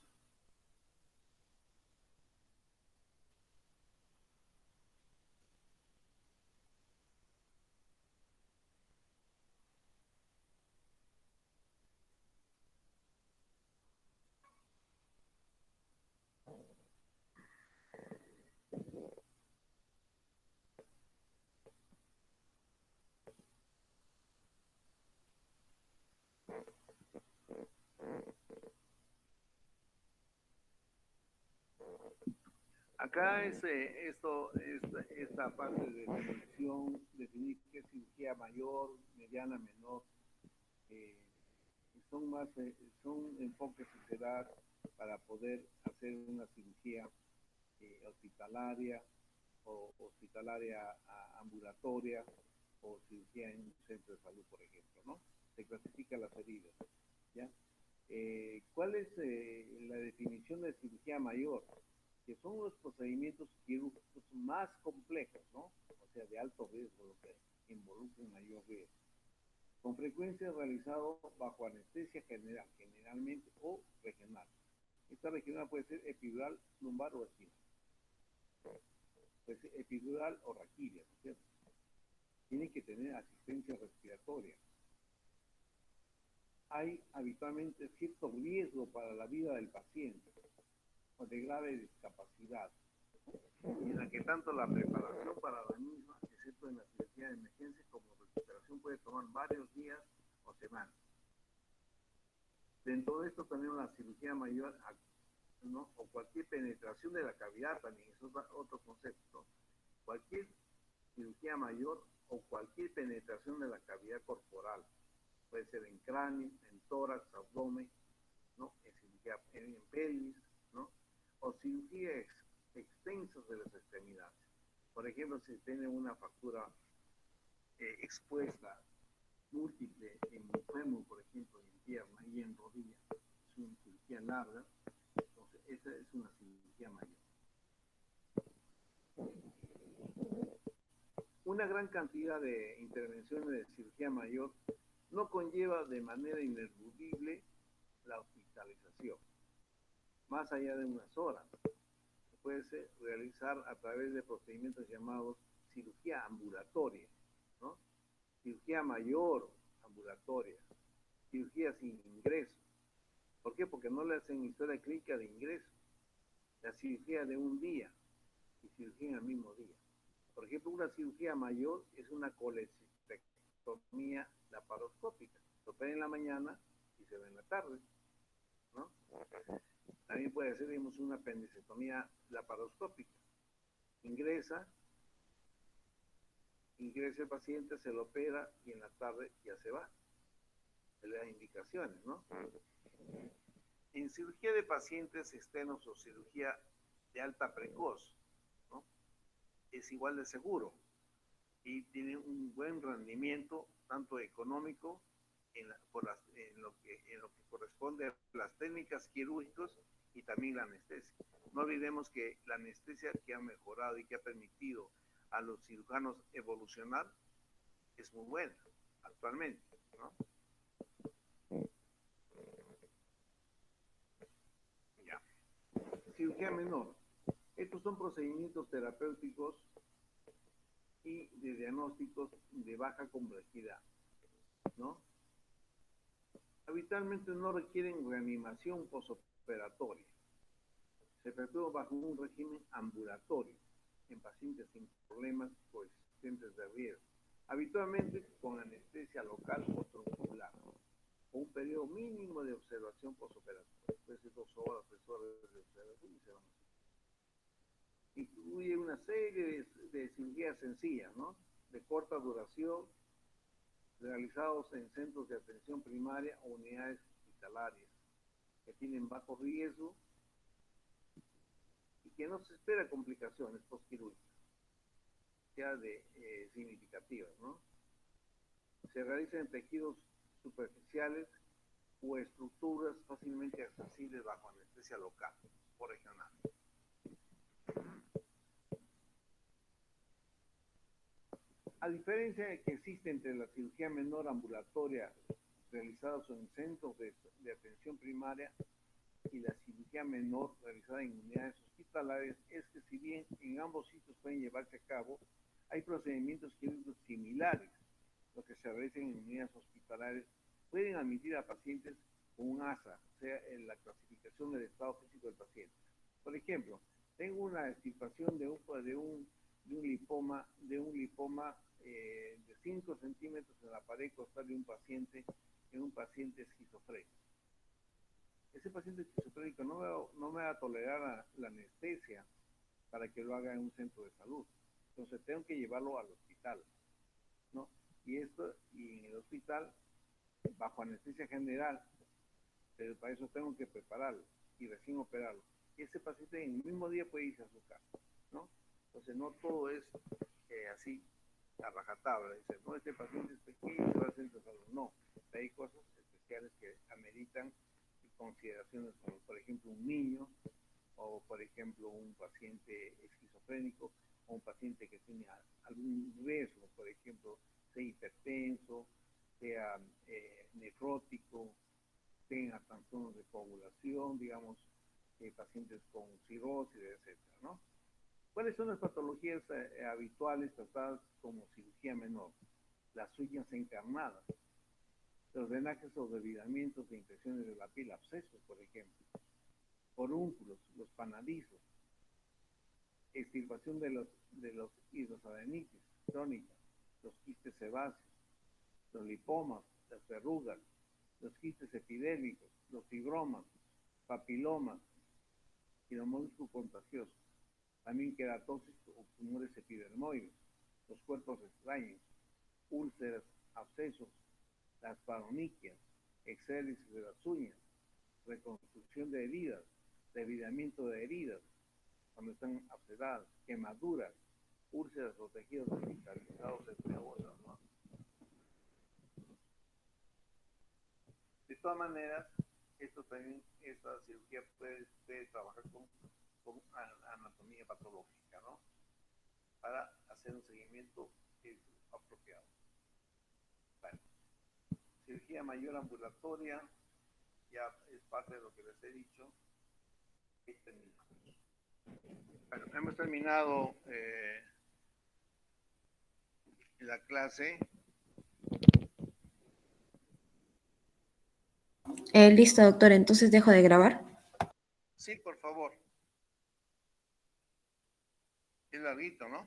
Acá es esta parte de definición, definir qué es cirugía mayor, mediana, menor. Eh, son enfoques que se dan para poder hacer una cirugía hospitalaria o hospitalaria ambulatoria o cirugía en un centro de salud, por ejemplo, ¿no? Se clasifica las heridas, ¿ya? ¿Cuál es la definición de cirugía mayor? Que son los procedimientos quirúrgicos más complejos, ¿no? O sea, de alto riesgo, lo que involucra un mayor riesgo. Con frecuencia realizado bajo anestesia general, generalmente, o regional. Esta regional puede ser epidural, lumbar o espinal. Puede ser epidural o raquidia, ¿no es cierto? Tiene que tener asistencia respiratoria. Hay habitualmente cierto riesgo para la vida del paciente o de grave discapacidad, y en la que tanto la preparación para la misma, excepto en la cirugía de emergencia, como recuperación puede tomar varios días o semanas. Dentro de esto también la cirugía mayor, ¿no? O cualquier penetración de la cavidad también, eso es otro concepto. Cualquier cirugía mayor o cualquier penetración de la cavidad corporal, puede ser en cráneo, en tórax, abdomen, ¿no? En cirugía en pelvis, ¿no? O cirugías extensas de las extremidades. Por ejemplo, si tiene una fractura expuesta múltiple en fémur, por ejemplo, en pierna y en rodilla, es una cirugía larga, entonces esa es una cirugía mayor. Una gran cantidad de intervenciones de cirugía mayor no conlleva de manera ineludible la hospitalización, más allá de unas horas. Se puede realizar a través de procedimientos llamados cirugía ambulatoria, ¿no? Cirugía mayor ambulatoria, cirugía sin ingreso. ¿Por qué? Porque no le hacen historia clínica de ingreso. La cirugía de un día y cirugía en el mismo día. Por ejemplo, una cirugía mayor es una colecistectomía laparoscópica. Se opera en la mañana y se ve en la tarde, ¿no? También puede ser, digamos, una apendicectomía laparoscópica. Ingresa el paciente, se lo opera y en la tarde ya se va. Se le da indicaciones, ¿no? En cirugía de pacientes externos o cirugía de alta precoz, ¿no? Es igual de seguro y tiene un buen rendimiento, tanto económico, en lo que corresponde a las técnicas quirúrgicas y también la anestesia. No olvidemos que la anestesia que ha mejorado y que ha permitido a los cirujanos evolucionar es muy buena actualmente, ¿no? Ya. Cirugía menor. Estos son procedimientos terapéuticos y de diagnósticos de baja complejidad, ¿no? Habitualmente no requieren reanimación posoperatoria. Se efectúa bajo un régimen ambulatorio en pacientes sin problemas coexistentes de riesgo, habitualmente con anestesia local o troncular, con un periodo mínimo de observación posoperatoria, puede ser 2 horas, 3 horas de observación y se van. Incluye una serie de cirugías sencillas, ¿no? De corta duración, realizados en centros de atención primaria o unidades hospitalarias, que tienen bajo riesgo y que no se espera complicaciones postquirúrgicas, ya de significativas, ¿no? Se realizan en tejidos superficiales o estructuras fácilmente accesibles bajo anestesia local o regional. A diferencia que existe entre la cirugía menor ambulatoria realizada en centros de atención primaria y la cirugía menor realizada en unidades hospitalarias, es que si bien en ambos sitios pueden llevarse a cabo, hay procedimientos quirúrgicos similares. Los que se realizan en unidades hospitalarias pueden admitir a pacientes con un ASA, o sea, en la clasificación del estado físico del paciente. Por ejemplo, tengo una extirpación de un lipoma de 5 centímetros en la pared costal de un paciente esquizofrénico. Ese paciente esquizofrénico no me va a tolerar la anestesia para que lo haga en un centro de salud. Entonces tengo que llevarlo al hospital, ¿no? Y en el hospital, bajo anestesia general, pero para eso tengo que prepararlo y recién operarlo. Y ese paciente en el mismo día puede irse a su casa, ¿no? Entonces no todo es así a rajatabla. Dice, no, este paciente es pequeño, va al centro de salud. No, hay cosas especiales que ameritan consideraciones como, por ejemplo, un niño, o por ejemplo, un paciente esquizofrénico, o un paciente que tiene algún riesgo, por ejemplo, sea hipertenso, sea nefrótico, tenga trastornos de coagulación, digamos, pacientes con cirrosis, etcétera, ¿no? ¿Cuáles son las patologías habituales tratadas como cirugía menor? Las uñas encarnadas, los drenajes o desvidamientos de infecciones de la piel, abscesos, por ejemplo, forúnculos, los panadizos, extirpación de los hidrosadenitis crónicas, los quistes sebáceos, los lipomas, las verrugas, los quistes epidérmicos, los fibromas, papilomas y los moluscos contagiosos, también queratosis o tumores epidermoides, los cuerpos extraños, úlceras, abscesos, las paroniquias, exélisis de las uñas, reconstrucción de heridas, desvidamiento de heridas cuando están abscesadas, quemaduras, úlceras o tejidos digitalizados, entre otras, ¿no? De todas maneras, esta cirugía puede trabajar con anatomía patológica, ¿no? Para hacer un seguimiento apropiado. Bueno, cirugía mayor ambulatoria, ya es parte de lo que les he dicho. Bueno, hemos terminado la clase. Listo, doctor, entonces dejo de grabar. Sí, por favor. Es larguito, ¿no?